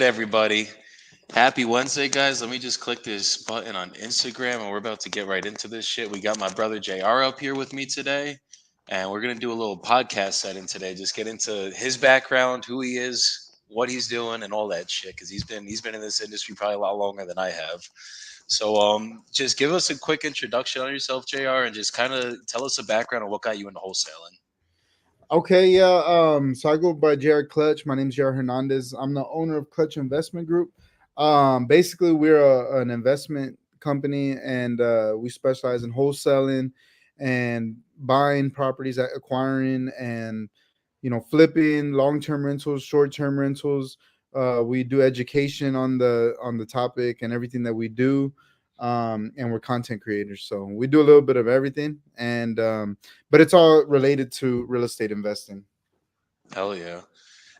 Everybody? Happy Wednesday, guys. Let me just click this button on Instagram and we're about to get right into this shit. We got my brother JR up here with me today, and we're going to do a little podcast setting today. Just get into his background, who he is, what he's doing, and all that shit cuz he's been in this industry probably a lot longer than I have. So just give us a quick introduction on yourself, JR, and just kind of tell us a background on what got you into wholesaling. Okay, yeah. So I go by Jared Clutch. My name's Jared Hernandez. I'm the owner of Clutch Investment Group. Basically, we're an investment company, and we specialize in wholesaling and buying properties, acquiring, and flipping, long-term rentals, short-term rentals. We do education on the topic and everything that we do. And we're content creators, so we do a little bit of everything, and but it's all related to real estate investing. Hell yeah.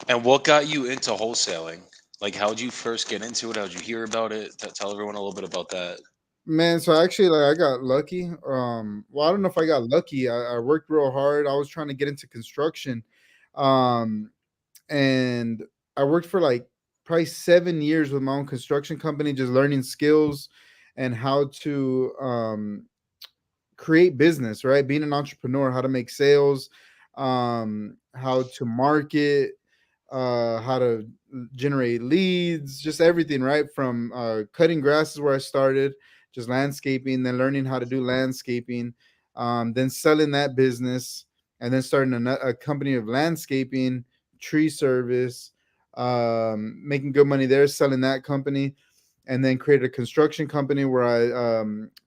And what got you into wholesaling? Like, how'd you first get into it? How'd you hear about it? Tell everyone a little bit about that. Man, so actually, like, I got lucky. Well, I don't know if I got lucky. I worked real hard. I was trying to get into construction, um, and I worked for like probably 7 years with my own construction company, just learning skills and how to create business, right? Being an entrepreneur, how to make sales, how to market, how to generate leads, just everything, right? From cutting grass is where I started, just landscaping, then learning how to do landscaping, then selling that business, and then starting a company of landscaping, tree service, making good money there, selling that company, and then created a construction company where I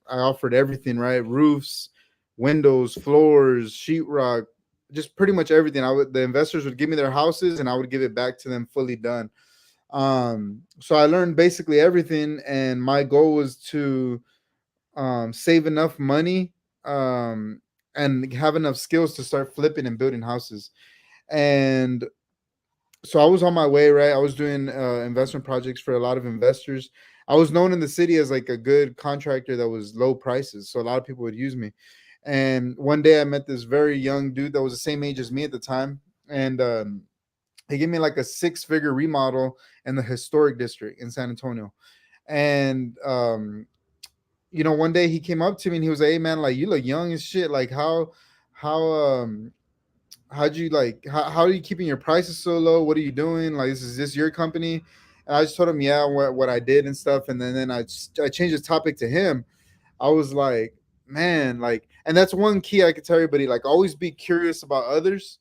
offered everything, right? Roofs, windows, floors, sheetrock, just pretty much everything. The investors would give me their houses and I would give it back to them fully done. So I learned basically everything, and my goal was to save enough money and have enough skills to start flipping and building houses. And so I was on my way, right? I was doing investment projects for a lot of investors. I was known in the city as like a good contractor that was low prices, so a lot of people would use me. And one day I met this very young dude that was the same age as me at the time, and he gave me like a six-figure remodel in the historic district in San Antonio. And one day he came up to me and he was like, "Hey man, like you look young as shit. Like how how'd you like how are you keeping your prices so low? What are you doing? Like is this your company?" And I just told him, yeah, what I did and stuff. And then I changed the topic to him. I was like, man, like, and that's one key I could tell everybody, like, always be curious about others,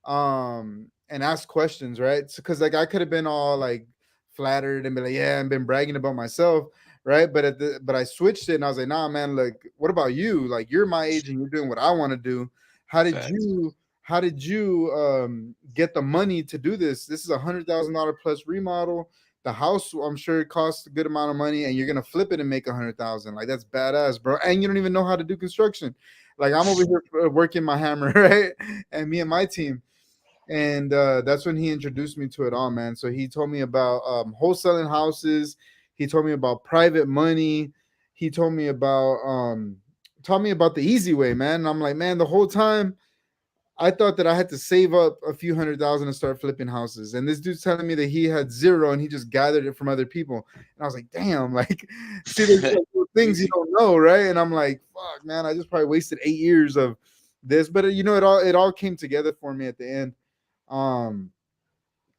and ask questions, right? Because like I could have been all like flattered and be like, yeah, and been bragging about myself, right? But I switched it and I was like, nah, man, like, what about you? Like, you're my age and you're doing what I want to do. How did Facts. you? How did you get the money to do this? This is $100,000 plus remodel. The house, I'm sure it costs a good amount of money, and you're gonna flip it and make 100,000. Like that's badass, bro. And you don't even know how to do construction. Like I'm over here working my hammer, right? And me and my team, and that's when he introduced me to it all, man. So he told me about wholesaling houses. He told me about private money. He told me about the easy way, man. And I'm like, man, the whole time I thought that I had to save up a few 100,000 to start flipping houses. And this dude's telling me that he had zero and he just gathered it from other people. And I was like, damn, like, see, there's like little things you Easy. don't know, right? And I'm like, fuck, man, I just probably wasted 8 years of this. But it all came together for me at the end. Um,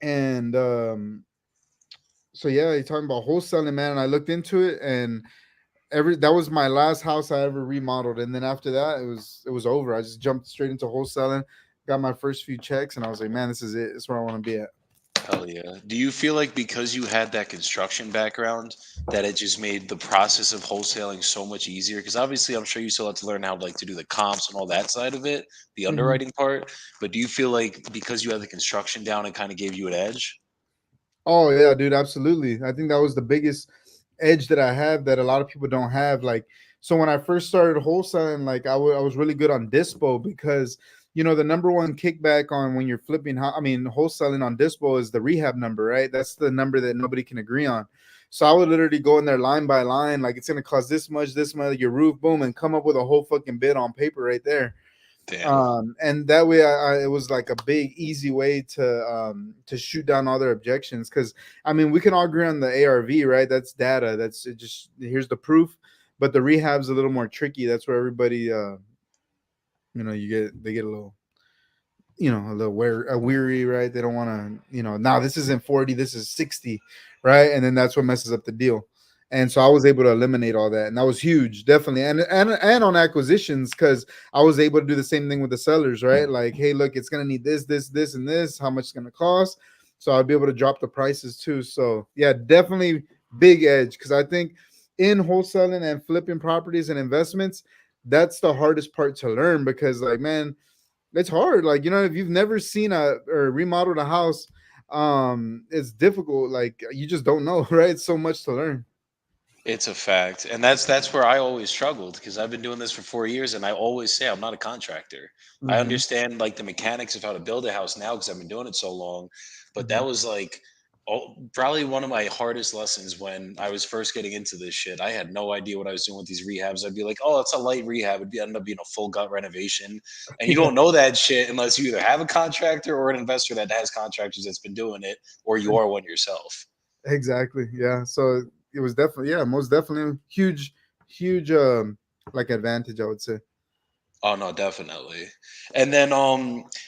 and so yeah, you're talking about wholesaling, man. And I looked into it, and every that was my last house I ever remodeled. And then after that, it was over. I just jumped straight into wholesaling, got my first few checks, and I was like, man, this is it. It's where I want to be at. Hell yeah. Do you feel like because you had that construction background that it just made the process of wholesaling so much easier? Because obviously, I'm sure you still have to learn how like to do the comps and all that side of it, the Mhm. underwriting part. But do you feel like because you had the construction down, it kind of gave you an edge? Oh yeah, dude, absolutely. I think that was the biggest edge that I have that a lot of people don't have. Like, so when I first started wholesaling, like I was really good on dispo because the number one kickback on when you're flipping, I mean, wholesaling on dispo is the rehab number, right? That's the number that nobody can agree on. So I would literally go in there line by line, like it's gonna cost this much, your roof, boom, and come up with a whole fucking bid on paper right there. Damn. And that way it was like a big easy way to shoot down all their objections, because I mean we can all agree on the ARV, right? That's data, that's it, just here's the proof. But the rehab's a little more tricky. That's where everybody you get they get a little, a little weary, right? They don't want to, now this isn't 40, this is 60, right? And then that's what messes up the deal. And so I was able to eliminate all that, and that was huge, definitely. And on acquisitions, because I was able to do the same thing with the sellers, right? Like, hey, look, it's gonna need this, and this. How much it's gonna cost? So I'll be able to drop the prices too. So yeah, definitely big edge, because I think in wholesaling and flipping properties and investments, that's the hardest part to learn, because like, man, it's hard. Like, if you've never seen a or remodeled a house, it's difficult. Like, you just don't know, right? It's so much to learn. It's a fact, and that's where I always struggled because I've been doing this for 4 years, and I always say I'm not a contractor. I Hmm. understand like the mechanics of how to build a house now because I've been doing it so long, but Hmm. that was like probably one of my hardest lessons when I was first getting into this shit. I had no idea what I was doing with these rehabs. I'd be like, "Oh, it's a light rehab." End up being a full gut renovation, and you Yeah, don't know that shit unless you either have a contractor or an investor that has contractors that's been doing it, or you are one yourself. exactly. Yeah. So it was definitely, yeah, most definitely a huge, huge, like advantage, I would say. Oh no, definitely. And then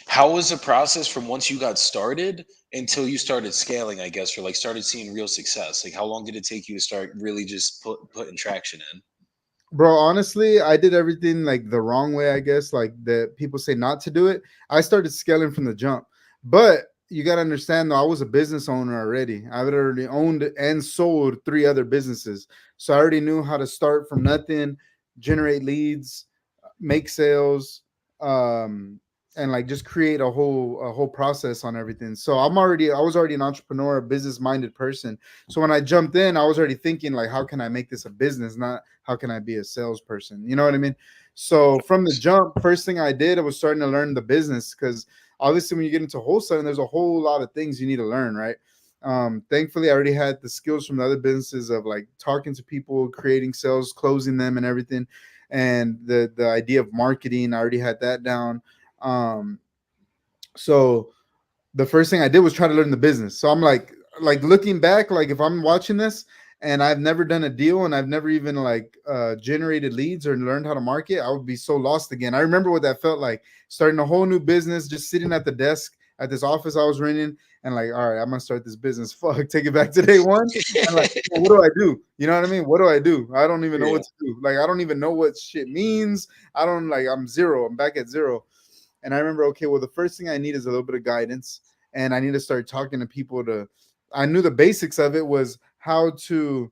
how was the process from once you got started until you started scaling, I guess, or like started seeing real success? Like how long did it take you to start really just putting traction in? Bro, honestly, I did everything like the wrong way, I guess. Like that people say not to do it. I started scaling from the jump. But you gotta understand though, I was a business owner already. I had already owned and sold three other businesses. So I already knew how to start from nothing, generate leads, make sales, um, and like just create a whole process on everything. So I was already an entrepreneur, a business minded person. So when I jumped in, I was already thinking like, how can I make this a business, not how can I be a salesperson? You know what I mean? So from the jump, first thing I did, I was starting to learn the business, because obviously when you get into wholesaling, there's a whole lot of things you need to learn, right? Thankfully, I already had the skills from the other businesses of like talking to people, creating sales, closing them, and everything. And the idea of marketing, I already had that down. Um, so the first thing I did was try to learn the business. So I'm like looking back, like if I'm watching this and I've never done a deal and I've never even like generated leads or learned how to market, I would be so lost again. I remember what that felt like, starting a whole new business, just sitting at the desk at this office I was renting, and like, all right, I'm gonna start this business. Fuck, take it back to day one. And like, what do I do? You know what I mean? What do I do? I don't even know Yeah. what to do. Like, I don't even know what shit means. I don't like. I'm zero. I'm back at zero. And I remember, okay, well, the first thing I need is a little bit of guidance, and I need to start talking to people to. I knew the basics of it was how to.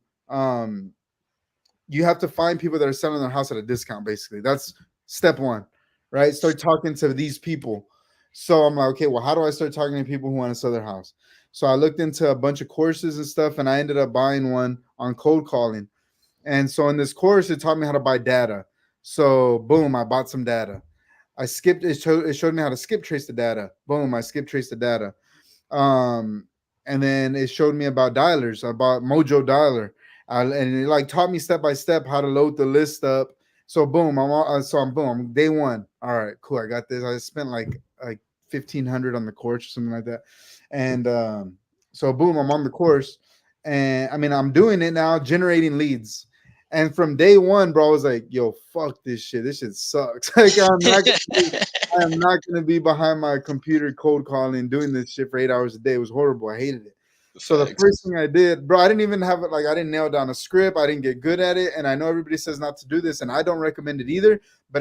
You have to find people that are selling their house at a discount. Basically, that's step one, right? Start talking to these people. So I'm like, okay, well, how do I start talking to people who want to sell their house? So I looked into a bunch of courses and stuff, and I ended up buying one on cold calling. And so in this course, it taught me how to buy data. So boom, I bought some data. I skipped it. Showed me how to skip trace the data. Boom, I skip trace the data. Um, and then it showed me about dialers. I bought Mojo Dialer, and it like taught me step by step how to load the list up. So boom, I'm boom, I'm day one. All right, cool. I got this. I spent like 1,500 on the course or something like that, and so boom, I'm on the course, and I mean I'm doing it now, generating leads. And from day one, bro, I was like, "Yo, fuck this shit. This shit sucks. Like, I am not going to be behind my computer cold calling, doing this shit for 8 hours a day. It was horrible. I hated it. So the first Facts. thing I did, bro, I didn't even have it. Like, I didn't nail down a script. I didn't get good at it. And I know everybody says not to do this, and I don't recommend it either. But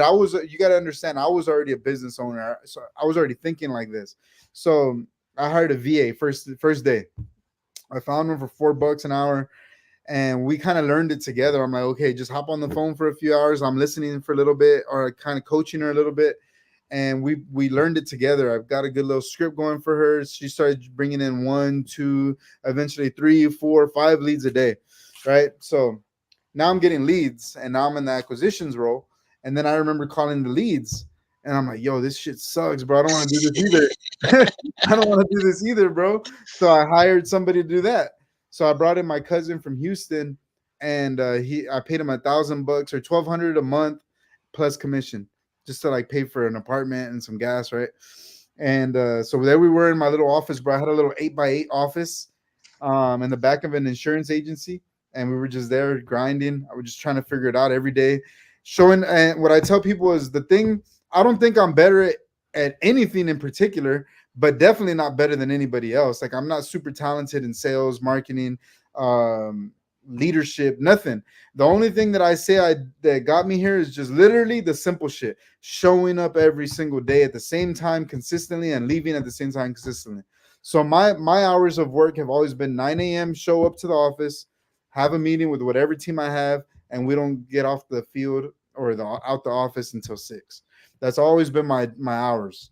you got to understand, I was already a business owner. So I was already thinking like this. So I hired a VA first day. I found one for $4 an hour, and we kind of learned it together. I'm like, okay, just hop on the phone for a few hours. I'm listening for a little bit, or kind of coaching her a little bit, and we learned it together. I've got a good little script going for her. She started bringing in one, two, eventually three, four, five leads a day, right? So now I'm getting leads, and now I'm in the acquisitions role. And then I remember calling the leads, and I'm like, yo, this shit sucks, bro. I don't want to do this either. I don't want to do this either, bro. So I hired somebody to do that. So I brought in my cousin from Houston, and I paid him $1,000 or 1,200 a month plus commission. just to like pay for an apartment and some gas, right? And so there we were in my little office, bro. I had a little 8x8 office in the back of an insurance agency, and we were just there grinding. I was just trying to figure it out every day, showing. And what I tell people is the thing. I don't think I'm better at anything in particular, but definitely not better than anybody else. Like I'm not super talented in sales, marketing, um, leadership, nothing. The only thing that I say I that got me here is just literally the simple shit: showing up every single day at the same time consistently and leaving at the same time consistently. So my hours of work have always been 9 a.m. Show up to the office, have a meeting with whatever team I have, and we don't get off the field or out the office until 6. That's always been my hours.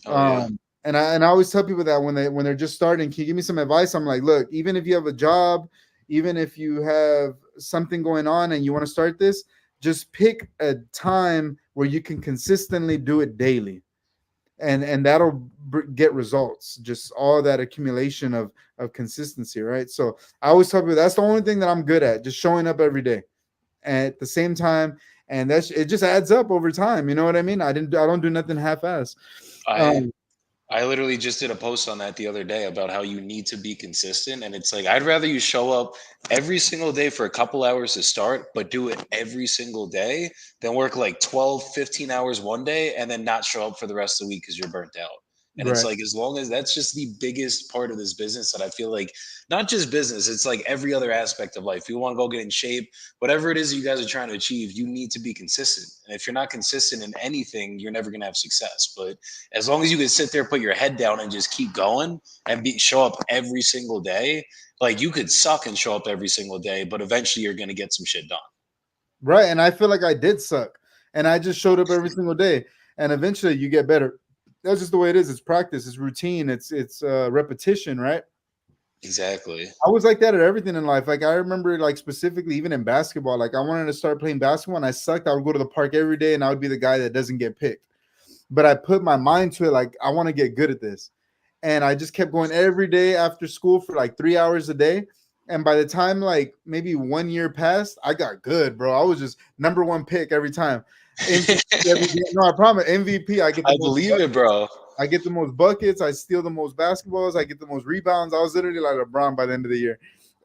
Oh yeah. And I always tell people that when they're just starting, can you give me some advice? I'm like, look, even if you have a job, even if you have something going on and you want to start this, just pick a time where you can consistently do it daily, and that'll get results. Just all that accumulation of consistency, right? So I always tell people that's the only thing that I'm good at, just showing up every day at the same time, and that's it. Just adds up over time. You know what I mean? I don't do nothing half-ass. I Um, I literally just did a post on that the other day about how you need to be consistent. And it's like, I'd rather you show up every single day for a couple hours to start, but do it every single day than work like 12, 15 hours one day and then not show up for the rest of the week because you're burnt out. And it's right. like, as long as that's just the biggest part of this business that I feel like, not just business, it's like every other aspect of life. You want to go get in shape, whatever it is you guys are trying to achieve, you need to be consistent. And if you're not consistent in anything, you're never going to have success. But as long as you can sit there, put your head down, and just keep going and show up every single day, like you could suck and show up every single day, but eventually you're going to get some shit done. Right. And I feel like I did suck. And I just showed up every single day. And eventually you get better. That's just the way it is. It's practice, it's routine, it's repetition, right? Exactly. I was like that at everything in life. Like I remember like specifically even in basketball, like I wanted to start playing basketball and I sucked. I would go to the park every day and I would be the guy that doesn't get picked. But I put my mind to it, like I want to get good at this. And I just kept going every day after school for like 3 hours a day. And by the time like maybe 1 year passed, I got good, bro. I was just number one pick every time. MVP every game. No, I promise. MVP. I get the I most believe it, buckets. bro. I get the most buckets. I steal the most basketballs. I get the most rebounds. I was literally like LeBron by the end of the year,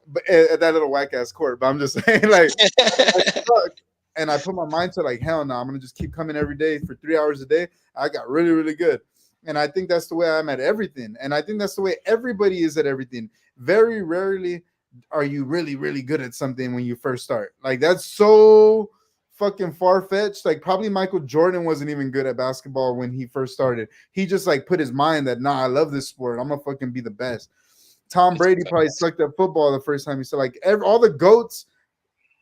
but at that little whack ass court. But I'm just saying, like, I sucked, and I put my mind to like, hell no, I'm gonna just keep coming every day for 3 hours a day. I got really, really good, and I think that's the way I'm at everything, and I think that's the way everybody is at everything. Very rarely are you really, really good at something when you first start. Like that's so fucking far fetched. Like probably Michael Jordan wasn't even good at basketball when he first started. He just like put his mind that nah, I love this sport. I'm gonna fucking be the best. Tom It's a Brady probably fact. sucked at football the first time he said like all the goats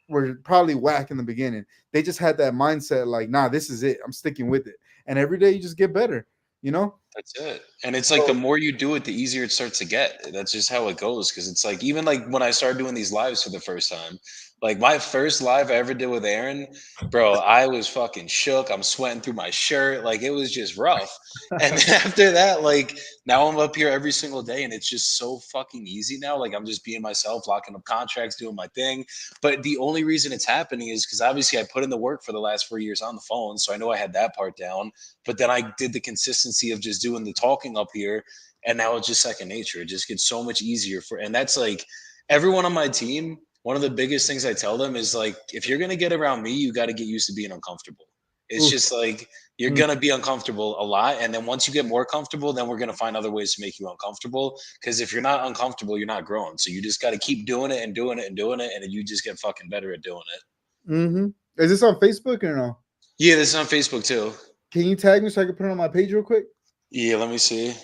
were probably whack in the beginning. They just had that mindset like, nah, this is it. I'm sticking with it. And every day you just get better, you know? That's it. And it's like the So more you do it, the easier it starts to get. That's just how it goes. Cause it's like, even like when I started doing these lives for the first time, like my first live I ever did with Aaron, bro, I was fucking shook. I'm sweating through my shirt. Like it was just rough. And then after that, like now I'm up here every single day and it's just so fucking easy now. Like I'm just being myself, locking up contracts, doing my thing. But the only reason it's happening is because obviously I put in the work for the last 4 years on the phone. So I know I had that part down, but then I did the consistency of just doing the talking up here, and now it's just second nature. It just gets so much easier for, and that's like everyone on my team. One of the biggest things I tell them is like, if you're gonna get around me, you got to get used to being uncomfortable. It's oof, just like you're mm, gonna be uncomfortable a lot, and then once you get more comfortable, then we're gonna find other ways to make you uncomfortable. Because if you're not uncomfortable, you're not growing. So you just got to keep doing it and doing it and doing it, and then you just get fucking better at doing it. mm-hmm. Is this on Facebook or no? Yeah, this is on Facebook too. Can you tag me so I can put it on my page real quick? Yeah, let me see.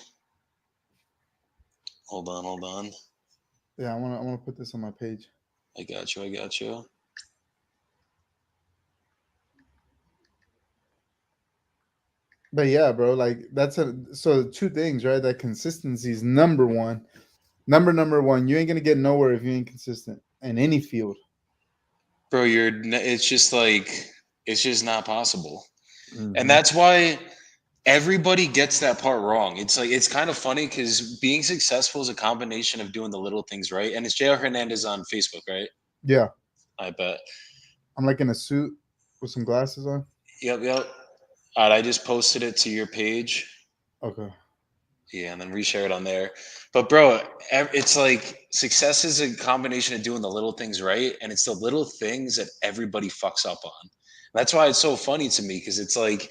Hold on, hold on. Yeah, I wanna put this on my page. I got you. I got you. But yeah, bro, like that's a so two things, right? That consistency is number one. Number one, you ain't gonna get nowhere if you ain't consistent in any field. Bro, it's just like it's just not possible. And Mm-hmm. that's why everybody gets that part wrong. It's like it's kind of funny because being successful is a combination of doing the little things right. And it's JR Hernandez on Facebook, right? Yeah, I bet. I'm like in a suit with some glasses on. Yep, yep. All right, I just posted it to your page. Okay. Yeah, and then reshare it on there. But bro, it's like success is a combination of doing the little things right, and it's the little things that everybody fucks up on. That's why it's so funny to me because it's like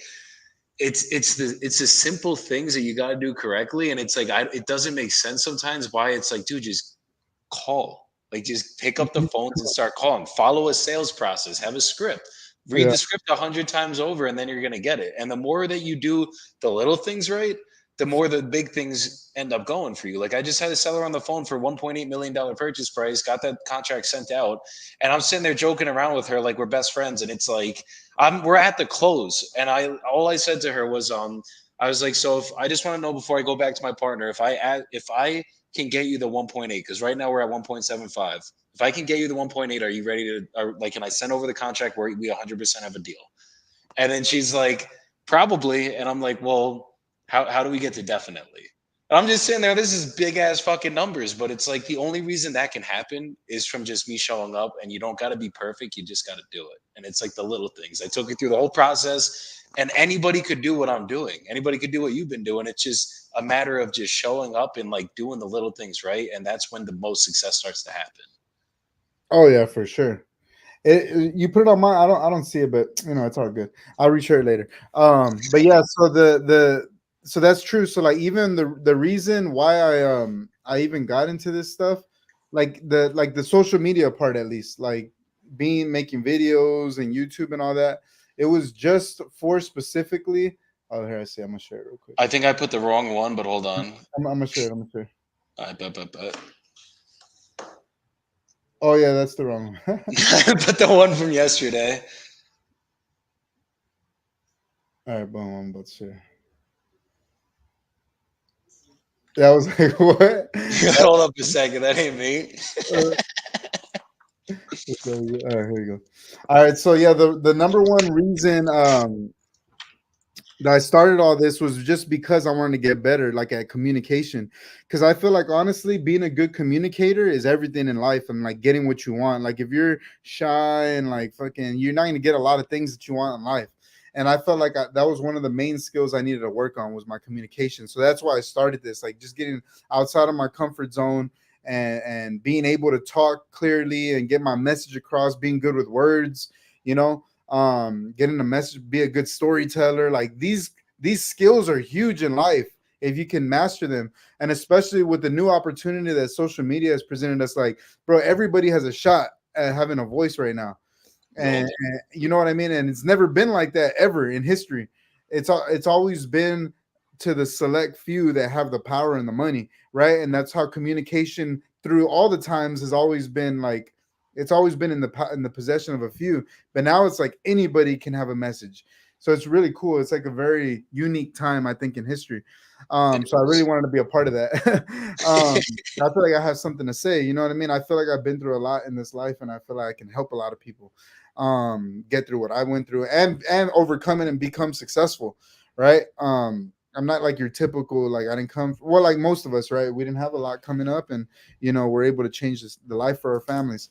it's the simple things that you got to do correctly, and it's like it doesn't make sense sometimes why it's like, dude, just call. Like just pick up the Mhm. phones and start calling. Follow a sales process. Have a script. Read Yeah. the script 100 times over, and then you're gonna get it. And the more that you do the little things right, the more the big things end up going for you. Like I just had a seller on the phone for $1.8 million purchase price, got that contract sent out, and I'm sitting there joking around with her like we're best friends, and it's like we're at the close, and all I said to her was I was like, so if I just want to know before I go back to my partner, if I can get you the 1.8, because right now we're at 1.75. If I can get you the 1.8, are you ready to, like, can I send over the contract where we 100% have a deal? And then she's like, probably. And I'm like, well, how do we get to definitely? And I'm just sitting there, this is big ass fucking numbers, but it's like the only reason that can happen is from just me showing up, and you don't got to be perfect. You just got to do it. And it's like the little things. I took you through the whole process, and anybody could do what I'm doing. Anybody could do what you've been doing. It's just a matter of just showing up and like doing the little things right. And that's when the most success starts to happen. Oh yeah, for sure. You put it on mine. I don't see it, but it's all good. I'll reshare it later. But yeah, so so that's true. So like even the reason why I even got into this stuff, like the social media part at least, like being making videos and YouTube and all that, it was just for specifically. Oh, here I see. I'm gonna share it real quick. I think I put the wrong one, but hold on. I'm gonna share it. I'm gonna share. I bet. Oh yeah, that's the wrong one. I put the one from yesterday. All right, boom. I'm about to share. Yeah, I was like, what? Hold up a second. That ain't me. All right, here we go. All right, so yeah, the number one reason that I started all this was just because I wanted to get better, like at communication. Because I feel like honestly, being a good communicator is everything in life, and like getting what you want. Like if you're shy and like fucking, you're not gonna get a lot of things that you want in life. And I felt like that was one of the main skills I needed to work on was my communication. So that's why I started this, like just getting outside of my comfort zone and being able to talk clearly and get my message across, being good with words, you know, getting a message, be a good storyteller. Like these skills are huge in life if you can master them, and especially with the new opportunity that social media has presented us. Like, bro, everybody has a shot at having a voice right now, We all and you know what I mean. And it's never been like that ever in history. It's always been to the select few that have the power and the money, right? And that's how communication through all the times has always been like it's always been in the possession of a few. But now it's like anybody can have a message. So it's really cool. It's like a very unique time, I think, in history. it So I really is. wanted to be a part of that. um, I feel like I have something to say. You know what I mean? I feel like I've been through a lot in this life, and I feel like I can help a lot of people get through what I went through and overcome it and become successful, right? I'm not like your typical like I didn't come well like most of us, right? We didn't have a lot coming up, and we're able to change the life for our families.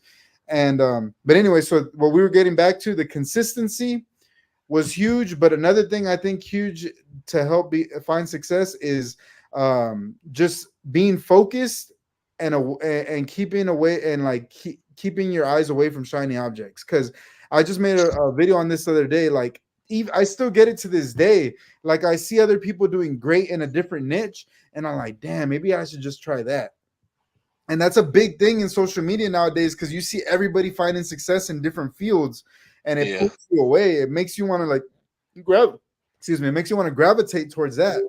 And but anyway, so what we were getting back to, the consistency was huge. But another thing I think huge to help find success is just being focused and keeping away and like keeping your eyes away from shiny objects. Because I just made a video on this the other day. Like, I still get it to this day. Like, I see other people doing great in a different niche, and I'm like, damn, maybe I should just try that. And that's a big thing in social media nowadays because you see everybody finding success in different fields, and it Yeah, pulls you away. It makes you want to like grab excuse me, it makes you want to gravitate towards that. it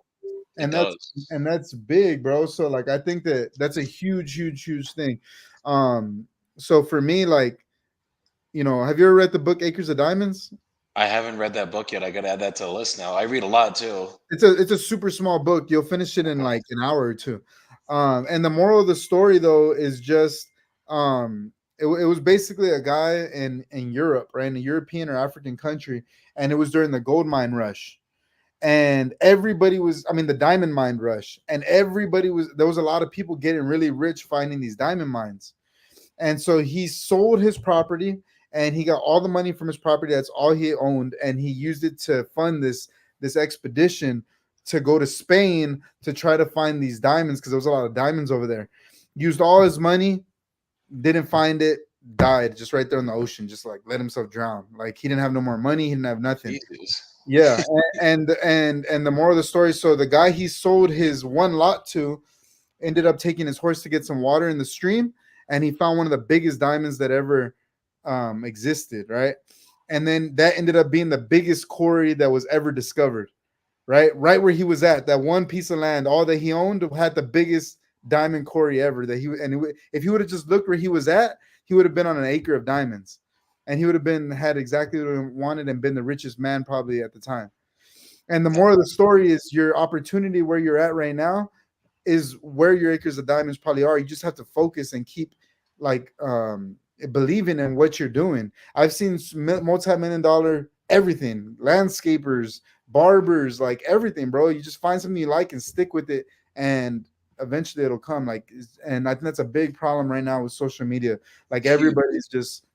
And that's does. and that's big, bro. So like I think that's a huge thing. um so for me, like, have you ever read the book Acres of Diamonds? I haven't read that book yet. I gotta add that to the list now. I read a lot too. It's a super small book. You'll finish it in Okay. like an hour or two. And the moral of the story though is just it was basically a guy in Europe, right, in a European or African country, and it was during the gold mine rush. And everybody was, I mean, the diamond mine rush, and everybody was, there was a lot of people getting really rich finding these diamond mines. And so he sold his property, and he got all the money from his property. That's all he owned, and he used it to fund this expedition to go to Spain to try to find these diamonds because there was a lot of diamonds over there. Used all his money, didn't find it, died just right there in the ocean, just like let himself drown. Like he didn't have no more money, he didn't have nothing. Jesus. Yeah, and the moral of the story. So the guy he sold his one lot to ended up taking his horse to get some water in the stream, and he found one of the biggest diamonds that ever existed. Right, and then that ended up being the biggest quarry that was ever discovered. Right where he was at, that one piece of land, all that he owned had the biggest diamond quarry ever. That he and if he would have just looked where he was at, he would have been on an acre of diamonds, and he would have been had exactly what he wanted and been the richest man probably at the time. And the moral of the story is your opportunity where you're at right now is where your acres of diamonds probably are. You just have to focus and keep like believing in what you're doing. I've seen multi-million dollar everything, landscapers, barbers, like everything, bro. You just find something you like and stick with it, and eventually it'll come. Like, and I think that's a big problem right now with social media. Like Huge. everybody's just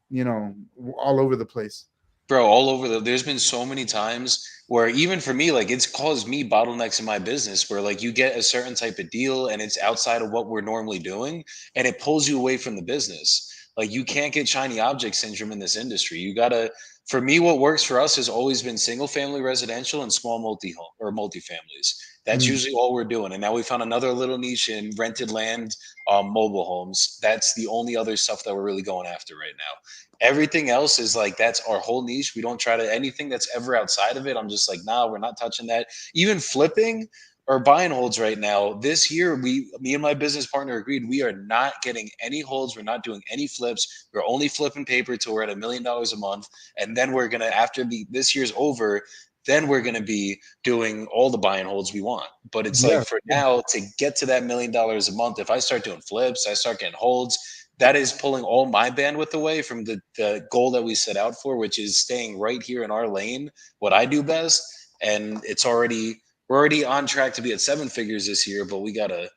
all over the place. Bro, all over there's been so many times where even for me, like it's caused me bottlenecks in my business where like you get a certain type of deal and it's outside of what we're normally doing and it pulls you away from the business. Like you can't get shiny object syndrome in this industry. You gotta, for me, what works for us has always been single family residential and small multi home or multifamilies. That's Mm. usually all we're doing. And now we found another little niche in rented land, mobile homes. That's the only other stuff that we're really going after right now. Everything else is like that's our whole niche. We don't try to anything that's ever outside of it. I'm just like, nah, we're not touching that. Even flipping or buying holds right now. This year, me and my business partner agreed we are not getting any holds. We're not doing any flips. We're only flipping paper till we're at $1 million a month, and then we're gonna after this year's over. Then we're going to be doing all the buy and holds we want. But it's Yeah. like for now, to get to that $1 million a month, if I start doing flips, I start getting holds, that is pulling all my bandwidth away from the goal that we set out for, which is staying right here in our lane, what I do best. And we're already on track to be at seven figures this year, but we got a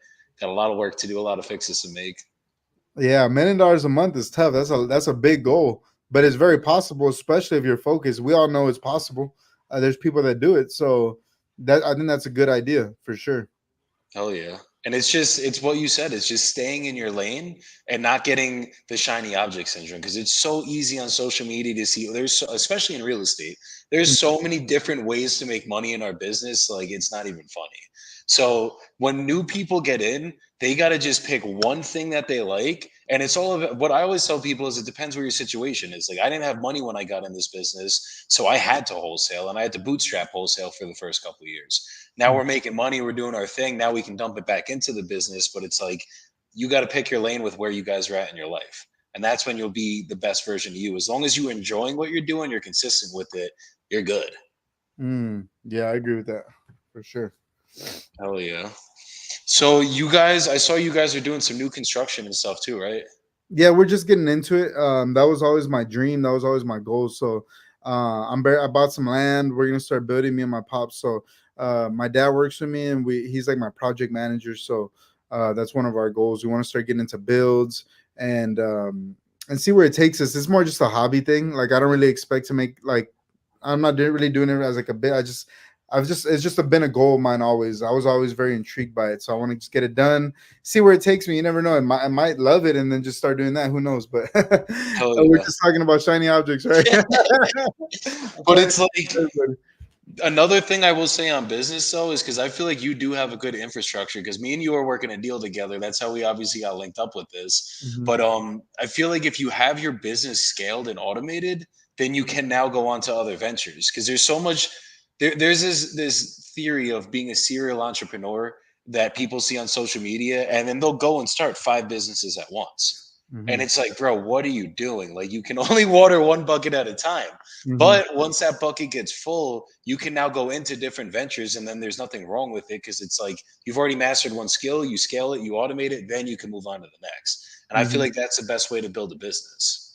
lot of work to do, a lot of fixes to make. Yeah, $1 million a month is tough. That's a big goal, but it's very possible, especially if you're focused. We all know it's possible. There's people that do it, so that I think that's a good idea for sure. Hell yeah. And it's what you said. It's just staying in your lane and not getting the shiny object syndrome because it's so easy on social media to see. Especially in real estate, there's so many different ways to make money in our business. Like it's not even funny. So when new people get in, they got to just pick one thing that they like. And it's all of it. What I always tell people is it depends where your situation is. Like I didn't have money when I got in this business. So I had to wholesale and I had to bootstrap wholesale for the first couple of years. Now we're making money, we're doing our thing. Now we can dump it back into the business, but it's like you got to pick your lane with where you guys are at in your life. And that's when you'll be the best version of you. As long as you're enjoying what you're doing, you're consistent with it, you're good. Yeah, I agree with that for sure. Hell yeah. So you guys, I saw you guys are doing some new construction and stuff too, right? Yeah, we're just getting into it. That was always my dream. That was always my goal. So I bought some land. We're gonna start building, me and my pops. So my dad works with me, and he's like my project manager. So that's one of our goals. We want to start getting into builds and see where it takes us. It's more just a hobby thing. Like I don't really expect to make like I'm not really doing it as like a bit. I've just it's just been a goal of mine always. I was always very intrigued by it, so I want to just get it done, see where it takes me. You never know. I might love it and then just start doing that. Who knows? But Hell we're yeah. just talking about shiny objects, right? I'm But talking it's to like everybody. another thing I will say on business though is because I feel like you do have a good infrastructure because me and you are working a deal together. That's how we obviously got linked up with this. Mhm. But I feel like if you have your business scaled and automated, then you can now go on to other ventures because there's so much. There's this theory of being a serial entrepreneur that people see on social media, and then they'll go and start five businesses at once. And Mhm. it's like, bro, what are you doing? Like, you can only water one bucket at a time. Mhm. But once that bucket gets full, you can now go into different ventures, and then there's nothing wrong with it because it's like you've already mastered one skill, you scale it, you automate it, then you can move on to the next. And I feel Mhm. like that's the best way to build a business.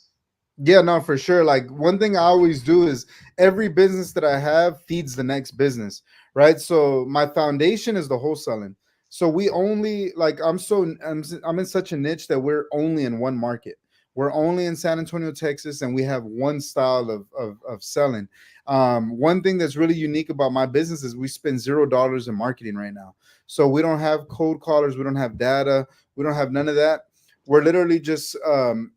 Yeah, no, for sure. Like one thing I always do is every business that I have feeds the next business, right? So my foundation is the wholesaling. So we only like I'm in such a niche that we're only in one market. We're only in San Antonio, Texas, and we have one style of selling. One thing that's really unique about my business is we spend $0 in marketing right now. So we don't have cold callers, we don't have data, we don't have none of that. We're literally just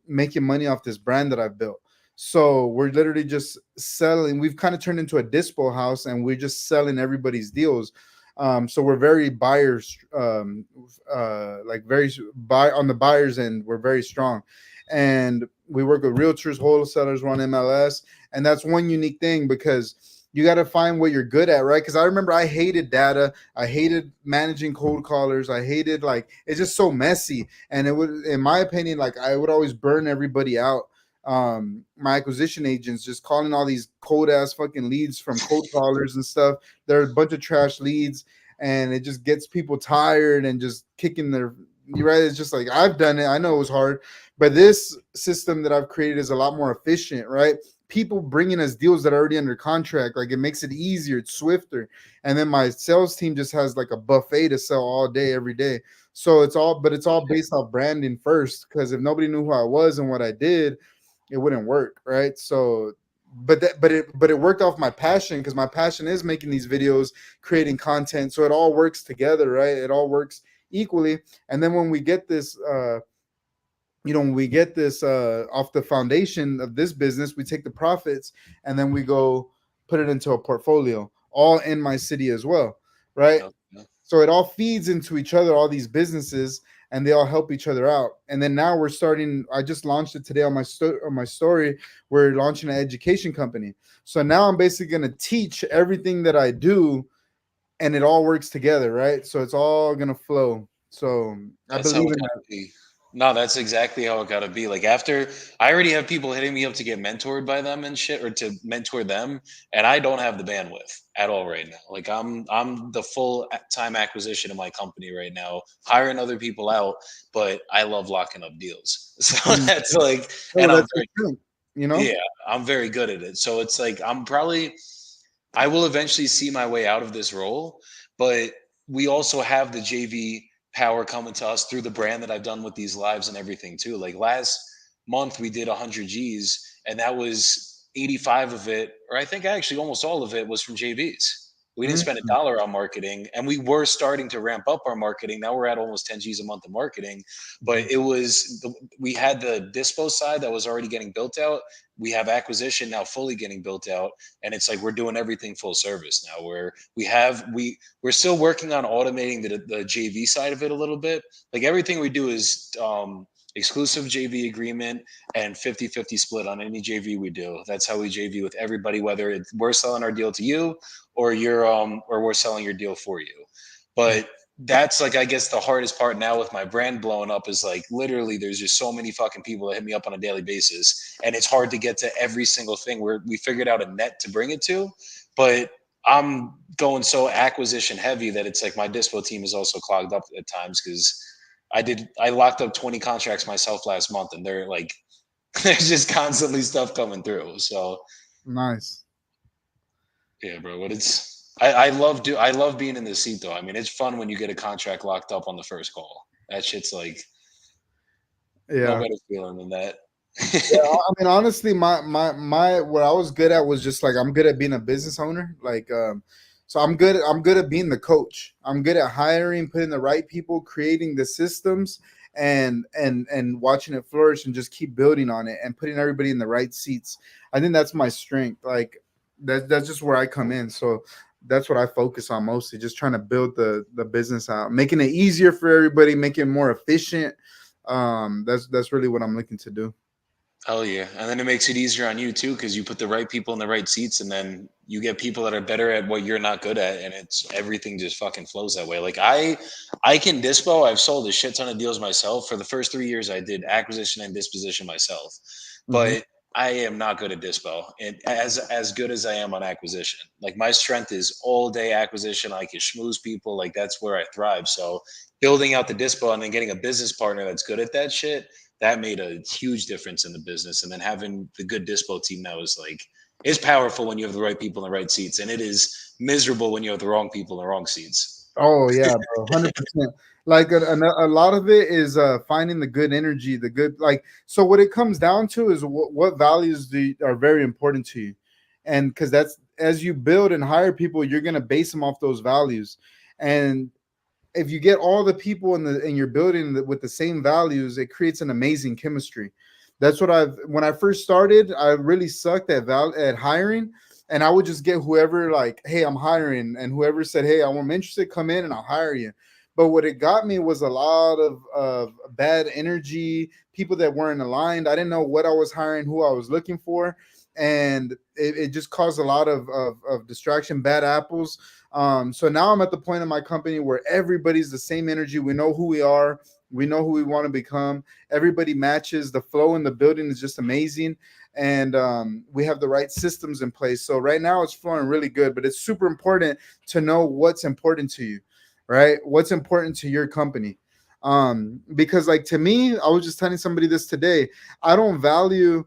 making money off this brand that I've built. So we're literally just selling. We've kind of turned into a dispo house, and we're just selling everybody's deals. So we're very buyers, like very buy on the buyers end. We're very strong, and we work with realtors, wholesalers, run MLS, and that's one unique thing because you got to find what you're good at, right? Because I remember I hated data, I hated managing cold callers, I hated like it's just so messy, and it would, in my opinion, like I would always burn everybody out. My acquisition agents just calling all these cold ass fucking leads from cold callers and stuff. They're a bunch of trash leads, and it just gets people tired and just kicking their, you right. It's just like I've done it. I know it was hard, but this system that I've created is a lot more efficient, right? People bringing us deals that are already under contract, like it makes it easier, it's swifter. And then my sales team just has like a buffet to sell all day, every day. So it's all, but it's all based off branding first. Because if nobody knew who I was and what I did, it wouldn't work, right? So but it worked off my passion, because my passion is making these videos, creating content. So it all works together, right? It all works equally. And then when we get this when we get this off the foundation of this business, we take the profits and then we go put it into a portfolio, all in my city as well, right? Yep. Yep. So it all feeds into each other, all these businesses, and they all help each other out. And then now we're starting. I just launched it today on my story. We're launching an education company. So now I'm basically going to teach everything that I do, and it all works together, right? So it's all going to flow. So I That's how believe it in gotta be. No, that's exactly how it gotta be. Like after I already have people hitting me up to get mentored by them and shit, or to mentor them, and I don't have the bandwidth at all right now. Like I'm the full time acquisition of my company right now, hiring other people out, but I love locking up deals. So that. that's like, Oh, and I'm that's your very, strength, you know? yeah, I'm very good at it. So it's like I'm probably, I will eventually see my way out of this role, but we also have the JV power coming to us through the brand that I've done with these lives and everything too. Like last month we did 100 G's, and that was 85 of it, or I think actually almost all of it was from JVs. We didn't spend a Mhm, dollar on marketing, and we were starting to ramp up our marketing. Now we're at almost 10 G's a month of marketing, but mhm, we had the dispo side that was already getting built out. We have acquisition now fully getting built out, and it's like we're doing everything full service now, where we're still working on automating the JV side of it a little bit. Like everything we do is exclusive JV agreement and 50-50 split on any JV we do. That's how we JV with everybody, whether we're selling our deal to you or you're or we're selling your deal for you. But that's like, I guess the hardest part now with my brand blowing up is like literally there's just so many fucking people that hit me up on a daily basis, and it's hard to get to every single thing where we figured out a net to bring it to. But I'm going so acquisition heavy that it's like my dispo team is also clogged up at times, because I locked up 20 contracts myself last month, and they're like there's just constantly stuff coming through. So nice. yeah, bro. But I love being in the seat though. I mean, it's fun when you get a contract locked up on the first call. That shit's like no Yeah. better feeling than that. Yeah, I mean, honestly, my what I was good at was just like I'm good at being a business owner. Like, so I'm good at being the coach. I'm good at hiring, putting the right people, creating the systems, and watching it flourish and just keep building on it and putting everybody in the right seats. I think that's my strength. Like, that's just where I come in. So that's what I focus on mostly, just trying to build the business out, making it easier for everybody, making it more efficient. That's really what I'm looking to do. Hell yeah. And then it makes it easier on you too, because you put the right people in the right seats, and then you get people that are better at what you're not good at, and it's everything just fucking flows that way. Like I can dispo. I've sold a shit ton of deals myself. For the first 3 years I did acquisition and disposition myself. Mhm. But I am not good at dispo, and as good as I am on acquisition. Like my strength is all day acquisition. I can schmooze people. Like that's where I thrive. So building out the dispo and then getting a business partner that's good at that shit, that made a huge difference in the business. And then having the good dispo team now is like, it's powerful when you have the right people in the right seats, and it is miserable when you have the wrong people in the wrong seats. Oh yeah, bro, 100%. Like a lot of it is finding the good energy, the good like. So what it comes down to is what values are very important to you, and because that's as you build and hire people, you're gonna base them off those values, and if you get all the people in your building with the same values, it creates an amazing chemistry. That's what I've when I first started, I really sucked at hiring, and I would just get whoever like, hey, I'm hiring, and whoever said, hey, I'm interested, come in and I'll hire you. But what it got me was a lot of bad energy, people that weren't aligned. I didn't know what I was hiring, who I was looking for, and it just caused a lot of distraction, bad apples. So now I'm at the point in my company where everybody's the same energy. We know who we are. We know who we want to become. Everybody matches. The flow in the building is just amazing. And we have the right systems in place. So right now it's flowing really good, but it's super important to know what's important to you, right? What's important to your company. Because like to me, I was just telling somebody this today. I don't value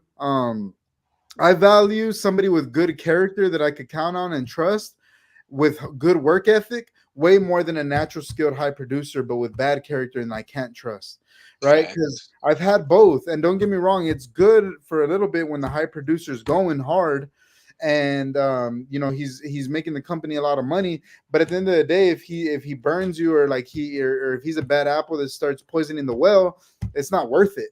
I value somebody with good character that I could count on and trust with good work ethic way more than a natural skilled high producer but with bad character and I can't trust, right? Because Facts. I've had both, and don't get me wrong, it's good for a little bit when the high producer's going hard and he's making the company a lot of money, but at the end of the day, if he burns you or like or if he's a bad apple that starts poisoning the well, it's not worth it.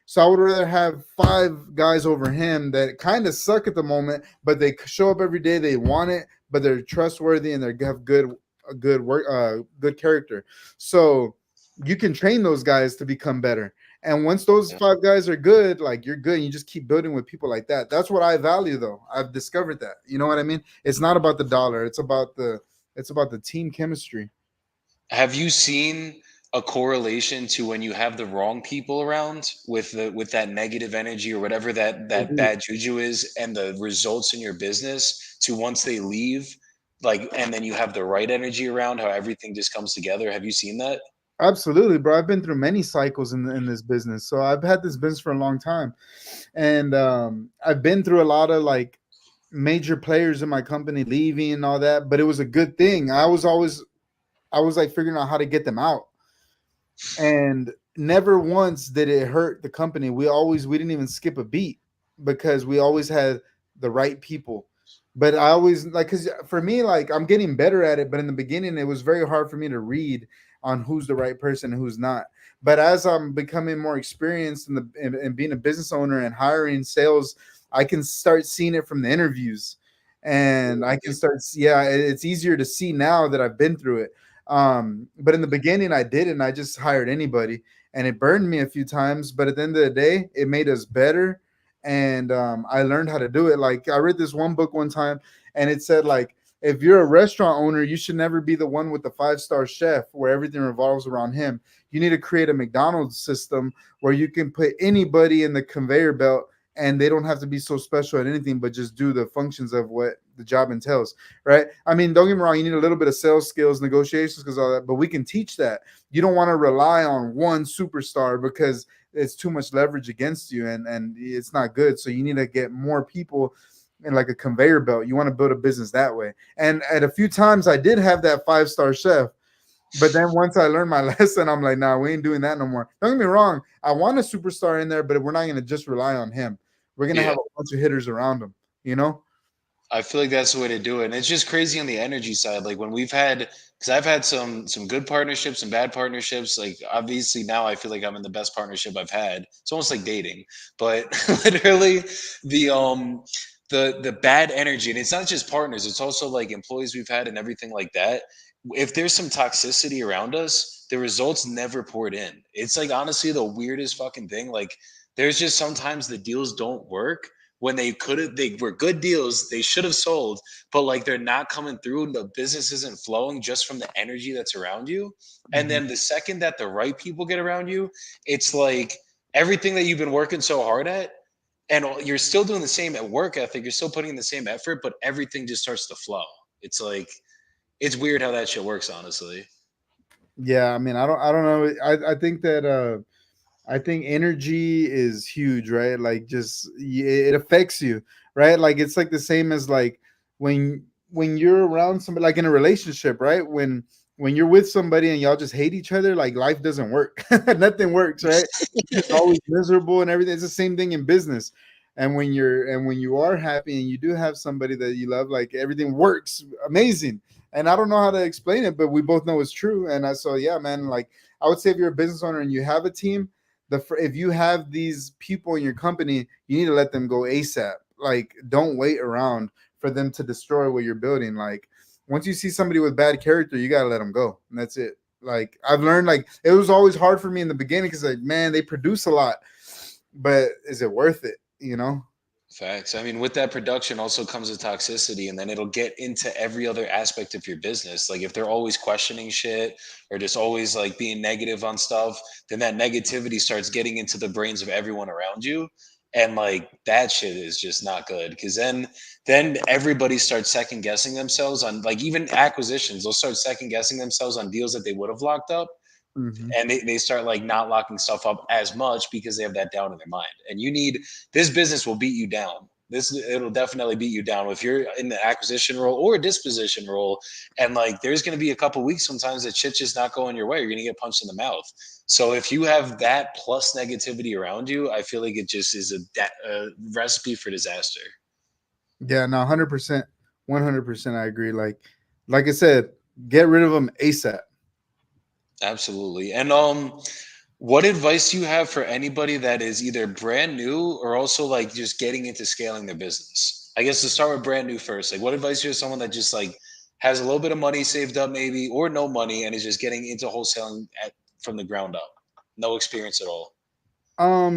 So I would rather have five guys over him that kind of suck at the moment, but they show up every day. They want it, but they're trustworthy and they have good work, good character. So you can train those guys to become better. And once those Yeah. five guys are good, like you're good, and you just keep building with people like that. That's what I value, though. I've discovered that. You know what I mean? It's not about the dollar. It's about the team chemistry. Have you seen a correlation to when you have the wrong people around with that negative energy or whatever that bad juju is, and the results in your business to once they leave, like, and then you have the right energy around, how everything just comes together? Have you seen that? Absolutely, bro. I've been through many cycles in this business. So I've had this business for a long time. And I've been through a lot of like major players in my company leaving and all that, but it was a good thing. I was like figuring out how to get them out, and never once did it hurt the company. We didn't even skip a beat because we always had the right people. But I always like because for me, like I'm getting better at it. But in the beginning, it was very hard for me to read on who's the right person and who's not. But as I'm becoming more experienced in being a business owner and hiring sales, I can start seeing it from the interviews, and I can start. Yeah, it's easier to see now that I've been through it. But in the beginning, I didn't. I just hired anybody, and it burned me a few times. But at the end of the day, it made us better, and I learned how to do it. Like I read this one book one time, and it said like if you're a restaurant owner, you should never be the one with the five-star chef where everything revolves around him. You need to create a McDonald's system where you can put anybody in the conveyor belt and they don't have to be so special at anything, but just do the functions of what the job entails, right? I mean, don't get me wrong, you need a little bit of sales skills, negotiations, because all that, but we can teach that. You don't want to rely on one superstar because it's too much leverage against you and it's not good. So you need to get more people in like a conveyor belt. You want to build a business that way. And at a few times I did have that five-star chef, but then once I learned my lesson, I'm like, nah, we ain't doing that no more. Don't get me wrong. I want a superstar in there, but we're not going to just rely on him. We're going to have Yeah. a bunch of hitters around him, you know? I feel like that's the way to do it. And it's just crazy on the energy side. Like when we've had, because I've had some good partnerships and bad partnerships. Like obviously now I feel like I'm in the best partnership I've had. It's almost like dating, but literally the the bad energy, and it's not just partners. It's also like employees we've had and everything like that. If there's some toxicity around us, the results never poured in. It's like honestly the weirdest fucking thing. Like there's just sometimes the deals don't work when they could have, they were good deals, they should have sold, but like they're not coming through, the business isn't flowing just from the energy that's around you. And Mhm. then the second that the right people get around you, it's like everything that you've been working so hard at, and you're still doing the same at work ethic, you're still putting in the same effort, but everything just starts to flow. It's like it's weird how that shit works, honestly. Yeah, I mean, I don't know. I think that I think energy is huge, right? Like just it affects you, right? Like it's like the same as like when you're around somebody like in a relationship, right? when you're with somebody and y'all just hate each other, like life doesn't work. Nothing works, right? You're just always miserable and everything. It's the same thing in business. And when you are happy and you do have somebody that you love, like everything works amazing. And I don't know how to explain it, but we both know it's true. And I so yeah, man, like I would say if you're a business owner and you have a team, if you have these people in your company, you need to let them go ASAP. Like don't wait around for them to destroy what you're building. Like once you see somebody with bad character, you gotta let them go, and that's it. Like I've learned, like it was always hard for me in the beginning because like man, they produce a lot, but is it worth it? You know? Facts. I mean, with that production also comes the toxicity, and then it'll get into every other aspect of your business. Like if they're always questioning shit or just always like being negative on stuff, then that negativity starts getting into the brains of everyone around you. And like that shit is just not good because then everybody starts second guessing themselves on like even acquisitions. They'll start second guessing themselves on deals that they would have locked up, Mm-hmm. and they start like not locking stuff up as much because they have that down in their mind. And you need this business will beat you down. This it'll definitely beat you down if you're in the acquisition role or a disposition role. And like there's going to be a couple weeks sometimes that shit's just not going your way. You're going to get punched in the mouth. So if you have that plus negativity around you, I feel like it just is a recipe for disaster. Yeah, no, 100%, 100%. I agree. Like I said, get rid of them ASAP. Absolutely. And what advice do you have for anybody that is either brand new or also like just getting into scaling their business? I guess to start with brand new first. Like what advice do you have to someone that just like has a little bit of money saved up maybe or no money and is just getting into wholesaling from the ground up? No experience at all.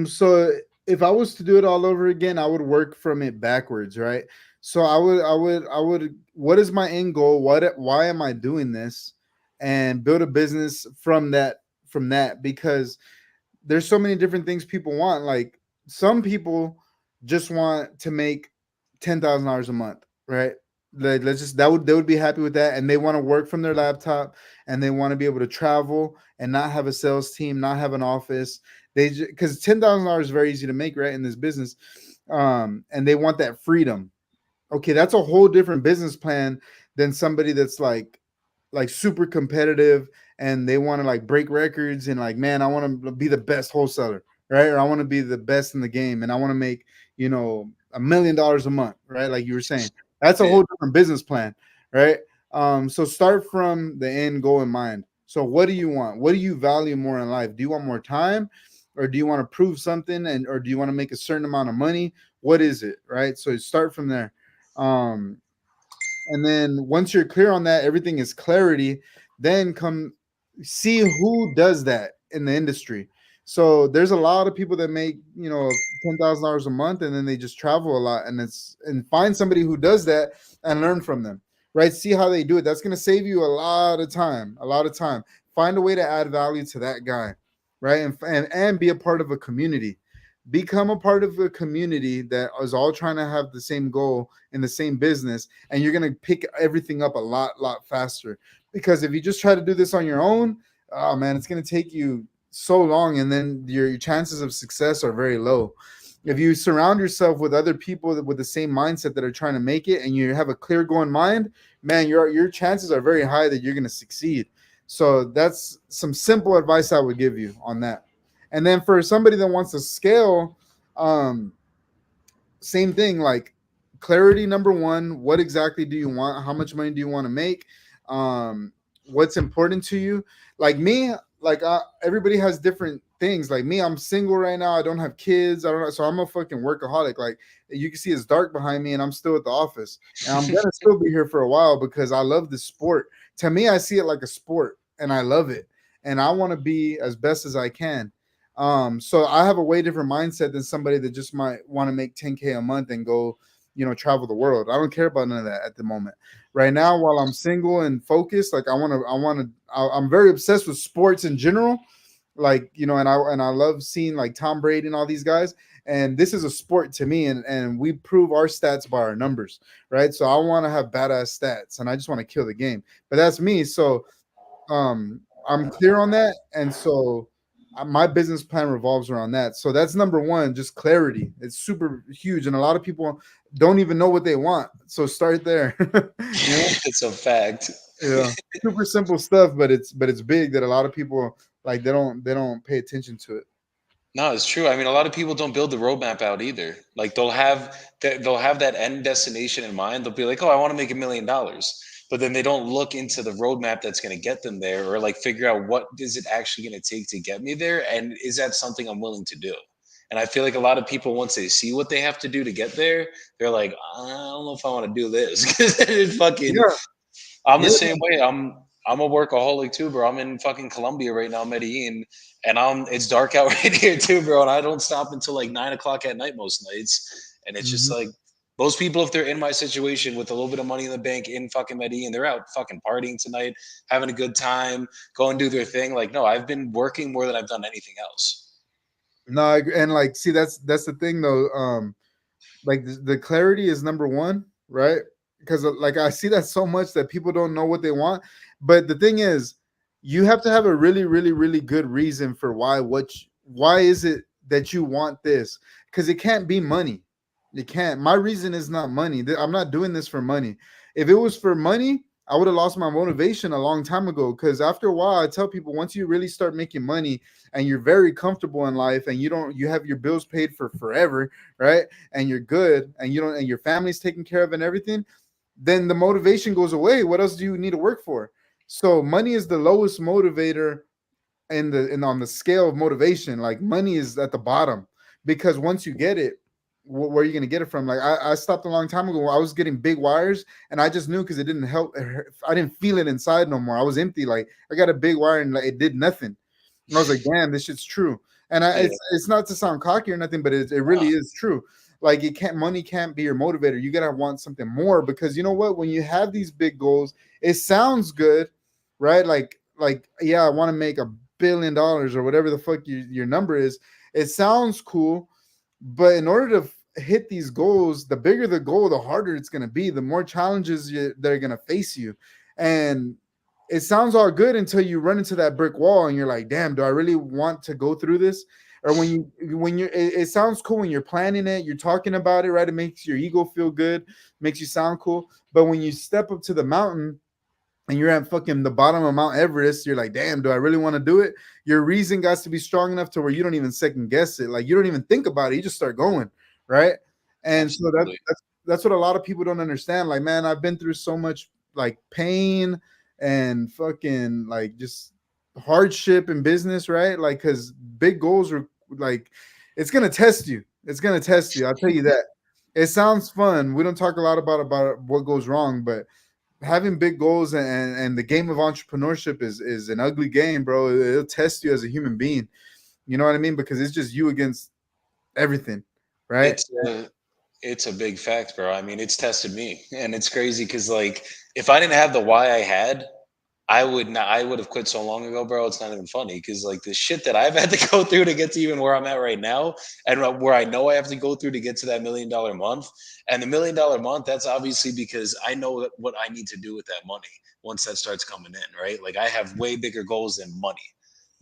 So if I was to do it all over again, I would work from it backwards, right? So I would. What is my end goal? Why am I doing this? And build a business from that. From that, because there's so many different things people want. Like some people just want to make $10,000 a month, right? Like, let's just that would they would be happy with that, and they want to work from their laptop, and they want to be able to travel and not have a sales team, not have an office. Because $10,000 is very easy to make, right, in this business, and they want that freedom. Okay, that's a whole different business plan than somebody that's like super competitive and they want to like break records and like man, I want to be the best wholesaler, right? Or I want to be the best in the game and I want to make, $1 million a month, right? Like you were saying. That's a Yeah. whole different business plan, right? So start from the end goal in mind. So what do you want? What do you value more in life? Do you want more time or do you want to prove something and or do you want to make a certain amount of money? What is it, right? So start from there. Um, and then once you're clear on that, everything is clarity. Then come see who does that in the industry. So there's a lot of people that make $10,000 a month, and then they just travel a lot, and find somebody who does that and learn from them. Right? See how they do it. That's going to save you a lot of time. A lot of time. Find a way to add value to that guy, right? And be a part of a community. Become a part of a community that is all trying to have the same goal in the same business, and you're going to pick everything up a lot faster. Because if you just try to do this on your own, oh man, it's going to take you so long, and then your chances of success are very low. If you surround yourself with other people with the same mindset that are trying to make it, and you have a clear goal in mind, man, your chances are very high that you're going to succeed. So that's some simple advice I would give you on that. And then for somebody that wants to scale, um, same thing, like clarity. Number one, what exactly do you want? How much money do you want to make? What's important to you? Like me, like everybody has different things. Like me, I'm single right now. I don't have kids. I don't know, so I'm a fucking workaholic. Like you can see it's dark behind me, and I'm still at the office, and I'm gonna still be here for a while because I love this sport. To me, I see it like a sport, and I love it, and I want to be as best as I can. So I have a way different mindset than somebody that just might want to make 10K a month and go, travel the world. I don't care about none of that at the moment. Right now, while I'm single and focused, like I'm very obsessed with sports in general. Like, and I love seeing like Tom Brady and all these guys. And this is a sport to me, and we prove our stats by our numbers, right? So I want to have badass stats and I just want to kill the game. But that's me. So I'm clear on that, and so my business plan revolves around that. So that's number one, just clarity. It's super huge, and a lot of people don't even know what they want. So start there. you know It's a fact. Yeah, super simple stuff, but it's big that a lot of people like they don't pay attention to it. No, it's true. I mean, a lot of people don't build the roadmap out either. Like they'll have that end destination in mind. They'll be like, "Oh, I want to make $1 million," but then they don't look into the roadmap that's going to get them there, or like figure out what is it actually going to take to get me there, and is that something I'm willing to do? And I feel like a lot of people, once they see what they have to do to get there, they're like, I don't know if I want to do this because it fucking Yeah, I'm the yeah. same way. I'm a workaholic too, bro. I'm in fucking Colombia right now, Medellin, and it's dark out right here too, bro. And I don't stop until like 9 o'clock at night most nights. And it's just Hmm. like most people, if they're in my situation with a little bit of money in the bank in fucking Medellin, they're out fucking partying tonight, having a good time, go and do their thing. Like, no, I've been working more than I've done anything else. No, and like, see, that's the thing though. Like the clarity is number one, right? Because like I see that so much that people don't know what they want. But the thing is, you have to have a really, really, really good reason for why is it that you want this? Because it can't be money. It can't. My reason is not money. I'm not doing this for money. If it was for money, I would have lost my motivation a long time ago. Because after a while, I tell people once you really start making money and you're very comfortable in life and you have your bills paid for forever, right? And you're good and you don't and your family's taken care of and everything, then the motivation goes away. What else do you need to work for? So money is the lowest motivator in on the scale of motivation. Like money is at the bottom because once you get it, where are you going to get it from? Like I stopped a long time ago. I was getting big wires and I just knew because it didn't help. I didn't feel it inside no more. I was empty. Like I got a big wire and like, it did nothing. And I was like, damn, this shit's true. And Yeah. it's not to sound cocky or nothing, but it really is true. Like it can't money can't be your motivator. You gotta want something more because you know what? When you have these big goals, it sounds good, right? Like yeah, I want to make $1 billion or whatever the fuck your number is. It sounds cool, but in order to hit these goals, the bigger the goal, the harder it's going to be, the more challenges that are going to face you. And it sounds all good until you run into that brick wall and you're like, damn, do I really want to go through this? Or it sounds cool when you're planning it, you're talking about it, right? It makes your ego feel good, makes you sound cool. But when you step up to the mountain and you're at fucking the bottom of Mount Everest, you're like, damn, do I really want to do it? Your reason got to be strong enough to where you don't even second guess it. Like you don't even think about it. You just start going, right? And so Absolutely. that's what a lot of people don't understand. Like, man, I've been through so much like pain and fucking like just hardship in business, right? Like, cause big goals are like it's gonna test you. It's gonna test you. I'll tell you that. It sounds fun. We don't talk a lot about what goes wrong, but having big goals and the game of entrepreneurship is an ugly game, bro. It'll test you as a human being. You know what I mean? Because it's just you against everything, right? It's a it's a big fact, bro. I mean, it's tested me, and it's crazy because like if I didn't have the why I had, I would not. I would have quit so long ago, bro. It's not even funny because like the shit that I've had to go through to get to even where I'm at right now, and where I know I have to go through to get to that $1 million month, and the $1 million month. That's obviously because I know what I need to do with that money once that starts coming in, right? Like I have way bigger goals than money.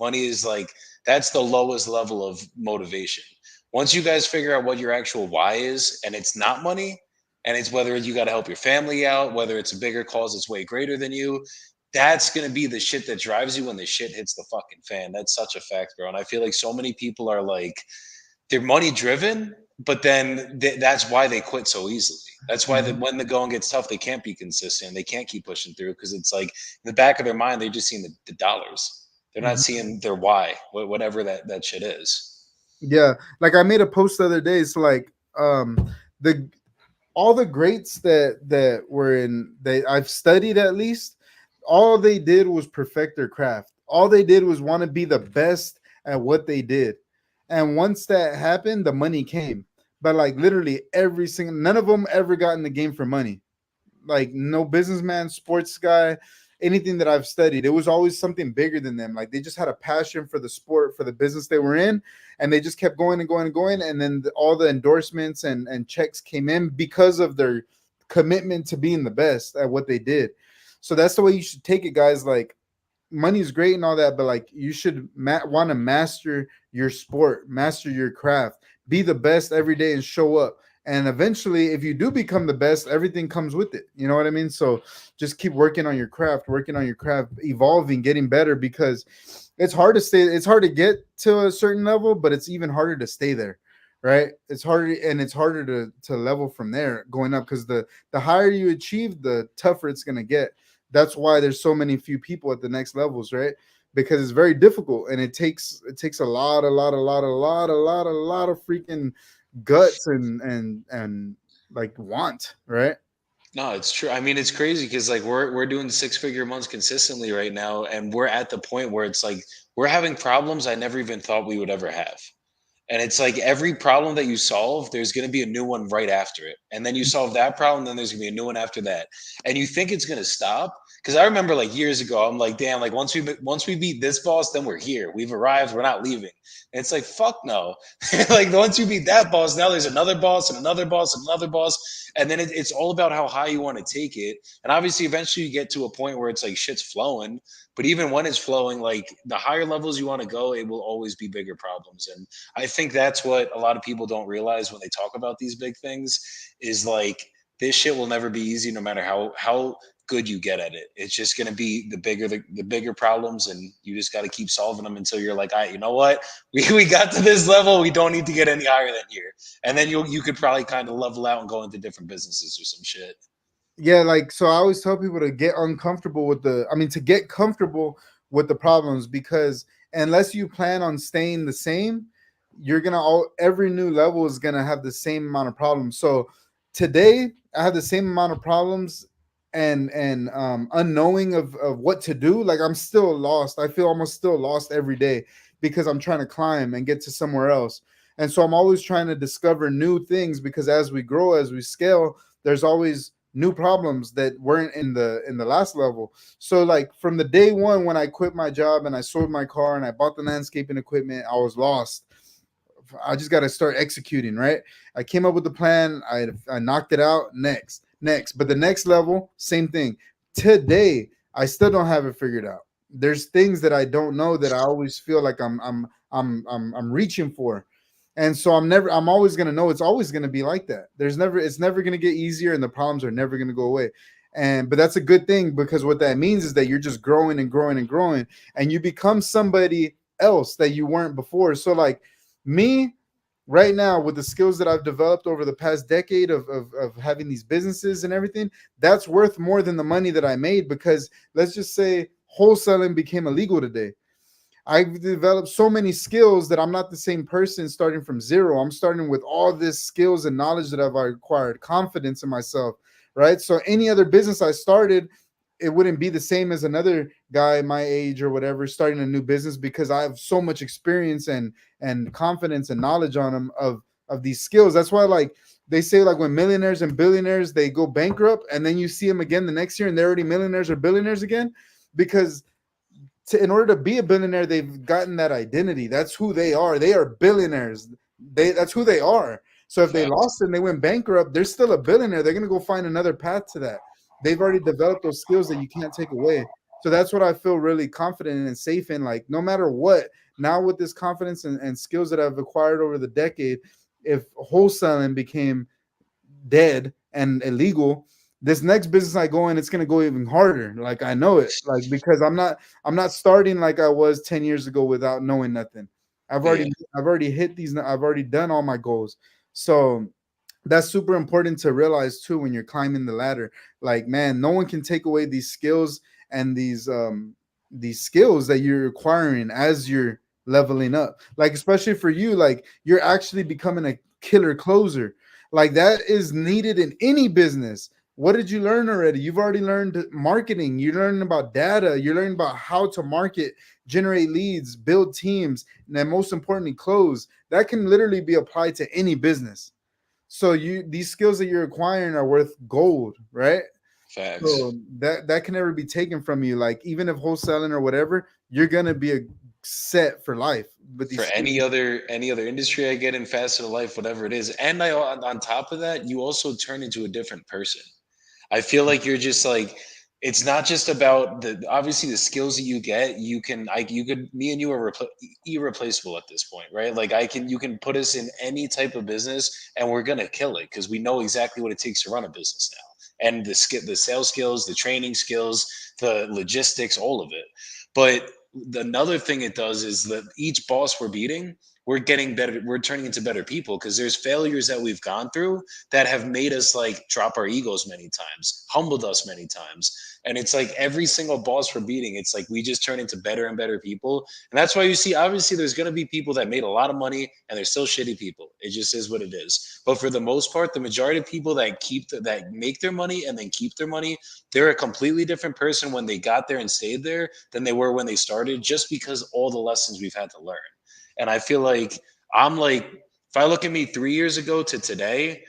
Money is like that's the lowest level of motivation. Once you guys figure out what your actual why is, and it's not money, and it's whether you got to help your family out, whether it's a bigger cause that's way greater than you, that's going to be the shit that drives you when the shit hits the fucking fan. That's such a fact, bro. And I feel like so many people are like, they're money driven, but then that's why they quit so easily. That's why Mhm. when the going gets tough, they can't be consistent. They can't keep pushing through because it's like in the back of their mind, they're just seeing the dollars. They're not Mhm. seeing their why, whatever that shit is. Yeah, like I made a post the other day. It's like the all the greats that were in they I've studied at least, all they did was perfect their craft. All they did was want to be the best at what they did. And once that happened, the money came. But like literally every single none of them ever got in the game for money. Like no businessman, sports guy, anything that I've studied. It was always something bigger than them. Like they just had a passion for the sport, for the business they were in, and they just kept going and going and going. And then all the endorsements and checks came in because of their commitment to being the best at what they did. So that's the way you should take it, guys. Like money's great and all that, but like you should want to master your sport, master your craft, be the best every day and show up. And eventually, if you do become the best, everything comes with it. You know what I mean? So just keep working on your craft, evolving, getting better, because it's hard to get to a certain level, but it's even harder to stay there, right? It's harder to level from there going up, because the higher you achieve, the tougher it's going to get. That's why there's so many few people at the next levels, right? Because it's very difficult, and it takes a lot of freaking guts and like want, right? No, it's true. I mean, it's crazy because like we're doing 6 figure months consistently right now, and we're at the point where it's like we're having problems I never even thought we would ever have. And it's like every problem that you solve, there's going to be a new one right after it. And then you solve that problem, then there's going to be a new one after that. And you think it's going to stop? Because I remember like years ago, I'm like, damn, like once we beat this boss, then we're here. We've arrived. We're not leaving. And it's like, fuck no. Like once you beat that boss, now there's another boss and another boss and another boss. And then it's all about how high you want to take it. And obviously, eventually, you get to a point where it's like shit's flowing. But even when it's flowing, like the higher levels you want to go, it will always be bigger problems. And I think that's what a lot of people don't realize when they talk about these big things is like this shit will never be easy no matter how good you get at it. It's just going to be the bigger problems, and you just got to keep solving them until you're like, all right, you know what? We got to this level, we don't need to get any higher than here. And then you could probably kind of level out and go into different businesses or some shit. Yeah, like, so I always tell people to get uncomfortable with to get comfortable with the problems, because unless you plan on staying the same, you're gonna all every new level is gonna have the same amount of problems. So today I have the same amount of problems, and unknowing of what to do. Like, I'm still lost. I feel almost still lost every day, because I'm trying to climb and get to somewhere else. And so I'm always trying to discover new things, because as we grow, as we scale, there's always new problems that weren't in the last level. So like from the day one, when I quit my job and I sold my car and I bought the landscaping equipment, I was lost. I just got to start executing, right? I came up with the plan. I knocked it out. Next. But the next level, same thing. Today, I still don't have it figured out. There's things that I don't know that I always feel like I'm reaching for. And so I'm always gonna know it's always gonna be like that. It's never gonna get easier, and the problems are never gonna go away. But that's a good thing, because what that means is that you're just growing and growing and growing, and you become somebody else that you weren't before. So like me right now, with the skills that I've developed over the past decade of having these businesses and everything, that's worth more than the money that I made, because let's just say wholesaling became illegal today. I've developed so many skills that I'm not the same person starting from zero. I'm starting with all this skills and knowledge that I've acquired, confidence in myself, right? So any other business I started, it wouldn't be the same as another guy my age or whatever starting a new business, because I have so much experience and confidence and knowledge on them of these skills. That's why, like, they say, like, when millionaires and billionaires, they go bankrupt and then you see them again the next year and they're already millionaires or billionaires again, because in order to be a billionaire, they've gotten that identity. That's who they are. They are billionaires. That's who they are. So if they Facts. lost and they went bankrupt, they're still a billionaire. They're gonna go find another path to that. They've already developed those skills that you can't take away. So that's what I feel really confident in and safe in. Like, no matter what, now with this confidence and skills that I've acquired over the decade, if wholesaling became dead and illegal, this next business I go in, it's gonna go even harder. Like, I know it, like, because I'm not starting like I was 10 years ago without knowing nothing. I've already Yeah. I've already hit these. I've already done all my goals. So that's super important to realize too when you're climbing the ladder. Like, man, no one can take away these skills and these skills that you're acquiring as you're leveling up. Like, especially for you, like, you're actually becoming a killer closer. Like, that is needed in any business. What did you learn already? You've already learned marketing. You learned about data. You learned about how to market, generate leads, build teams, and then most importantly, close. That can literally be applied to any business. So these skills that you're acquiring are worth gold, right? Facts. So that can never be taken from you. Like, even if wholesaling or whatever, you're gonna be a set for life with For these skills. any other industry I get in, facet of life, whatever it is. And on top of that, you also turn into a different person. I feel like you're just like it's not just about the obviously the skills that you get. You can you could me and you are irreplaceable at this point, right? Like I can you can put us in any type of business and we're gonna kill it because we know exactly what it takes to run a business now, and the sales skills, the training skills, the logistics, all of it. But another thing it does is that each boss we're beating, we're getting better, we're turning into better people because there's failures that we've gone through that have made us like drop our egos many times, humbled us many times. And it's like every single boss we're beating, it's like we just turn into better and better people. And that's why you see, obviously, there's going to be people that made a lot of money and they're still shitty people. It just is what it is. But for the most part, the majority of people that that make their money and then keep their money, they're a completely different person when they got there and stayed there than they were when they started, just because all the lessons we've had to learn. And I feel like I'm like, if I look at me 3 years ago to today,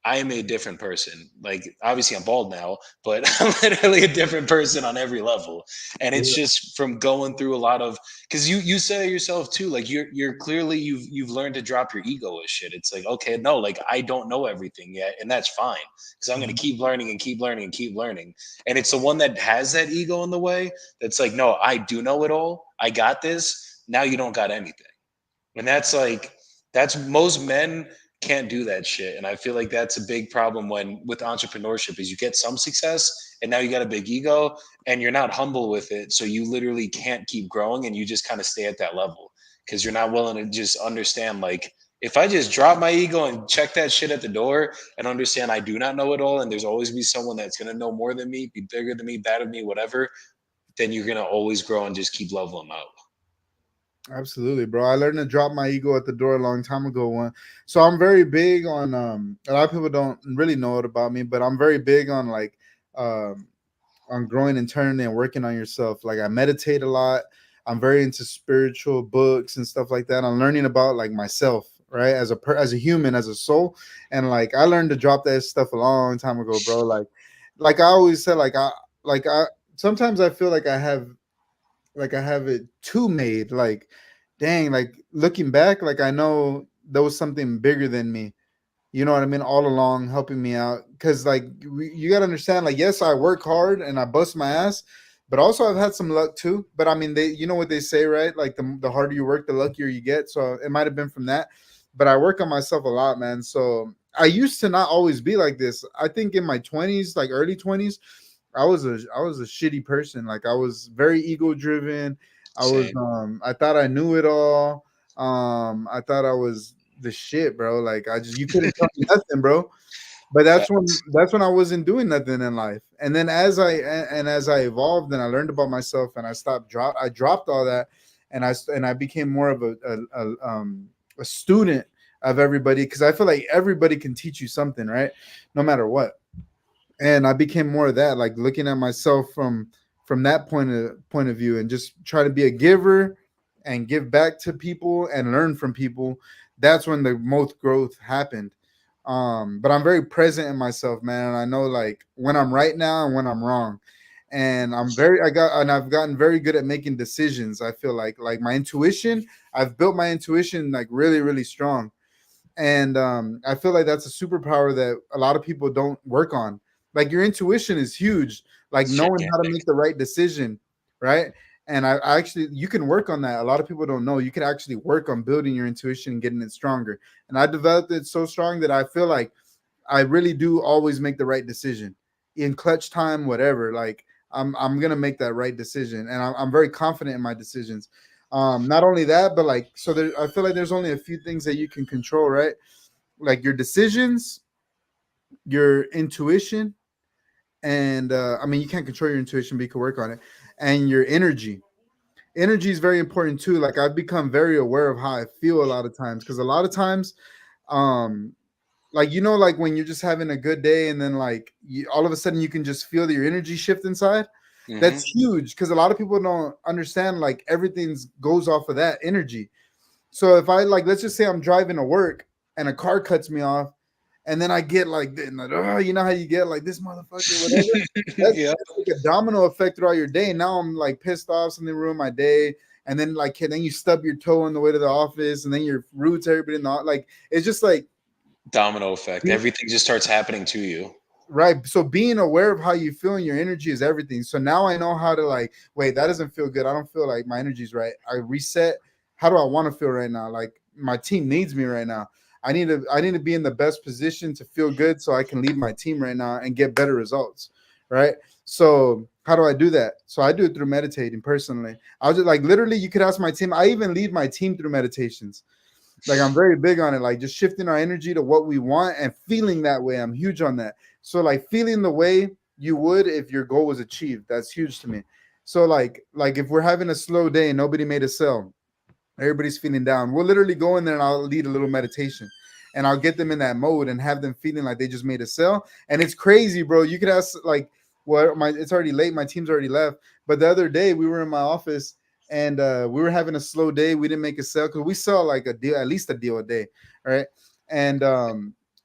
I am a different person. Like obviously I'm bald now, but I'm literally a different person on every level. And it's Yeah. just from going through a lot of, because you said it yourself too, like you're clearly you've learned to drop your ego with shit. It's like, okay, no, like I don't know everything yet, and that's fine. Because I'm gonna Mhm. keep learning and keep learning and keep learning. And it's the one that has that ego in the way that's like, no, I do know it all. I got this. Now you don't got anything. And that's like that's most men can't do that shit. And I feel like that's a big problem when with entrepreneurship is you get some success and now you got a big ego and you're not humble with it. So you literally can't keep growing and you just kind of stay at that level because you're not willing to just understand like if I just drop my ego and check that shit at the door and understand I do not know it all and there's always be someone that's gonna know more than me, be bigger than me, better than me, whatever, then you're gonna always grow and just keep leveling out. Absolutely, bro. I learned to drop my ego at the door a long time ago. One, so I'm very big on. A lot of people don't really know it about me, but I'm very big on like um, on growing internally and working on yourself. Like I meditate a lot. I'm very into spiritual books and stuff like that. I'm learning about like myself, right? As a human, as a soul, and like I learned to drop that stuff a long time ago, bro. Like I always said, like I sometimes I feel like I have it too made. Like, dang, like looking back, like I know there was something bigger than me. You know what I mean? All along helping me out. Cause like you gotta understand, like, yes, I work hard and I bust my ass, but also I've had some luck too. But I mean they you know what they say, right? Like the harder you work, the luckier you get. So it might have been from that. But I work on myself a lot, man. So I used to not always be like this. I think in my 20s, like early 20s, I was a shitty person. Like I was very ego driven. Same. I thought I knew it all. I thought I was the shit, bro. Like I just you couldn't tell me nothing, bro. But Facts. that's when I wasn't doing nothing in life. And then as I evolved and I learned about myself and I dropped all that and I became more of a student of everybody because I feel like everybody can teach you something, right? No matter what. And I became more of that, like looking at myself from that point of view, and just try to be a giver and give back to people and learn from people. That's when the most growth happened. But I'm very present in myself, man, and I know like when I'm right now and when I'm wrong. And I've gotten very good at making decisions. I feel like my intuition, I've built my intuition like really, really strong, and I feel like that's a superpower that a lot of people don't work on. Like your intuition is huge, like It's knowing how to gigantic. make the right decision, right? And I actually you can work on that. A lot of people don't know you can actually work on building your intuition and getting it stronger. And I developed it so strong that I feel like I really do always make the right decision in clutch time, whatever. Like I'm gonna make that right decision, and I'm very confident in my decisions. Not only that, but like so there, I feel like there's only a few things that you can control, right? Like your decisions, your intuition, and I mean you can't control your intuition, but you can work on it, and your energy. Energy is very important too. Like I've become very aware of how I feel a lot of times because a lot of times um like like when you're just having a good day and then like all of a sudden you can just feel that your energy shift inside. Hmm. That's huge because a lot of people don't understand like everything's goes off of that energy. So if I like let's just say I'm driving to work and a car cuts me off and then I get like, oh, you know how you get like this motherfucker whatever. Yeah. That's like a domino effect throughout your day. Now I'm like pissed off, something ruined my day, and then like then you stub your toe on the way to the office, and then you're rude to everybody in the like. It's just like Domino effect. be- Everything just starts happening to you. right. So being aware of how you feel and your energy is everything. So now I know how to like, wait, that doesn't feel good. I don't feel like my energy's right. I reset. How do I want to feel right now? Like my team needs me right now. I need to be in the best position to feel good so I can lead my team right now and get better results. Right. So how do I do that? So I do it through meditating personally. I'll just like literally you could ask my team. I even lead my team through meditations. Like I'm very big on it, like just shifting our energy to what we want and feeling that way. I'm huge on that. So like feeling the way you would if your goal was achieved. That's huge to me. So like if we're having a slow day and nobody made a sale, everybody's feeling down. We'll literally go in there and I'll lead a little meditation. And I'll get them in that mode and have them feeling like they just made a sale. And it's crazy, bro. You could ask like what my it's already late, my team's already left. But the other day we were in my office and we were having a slow day. We didn't make a sale because we saw like a deal, at least a deal a day, right? And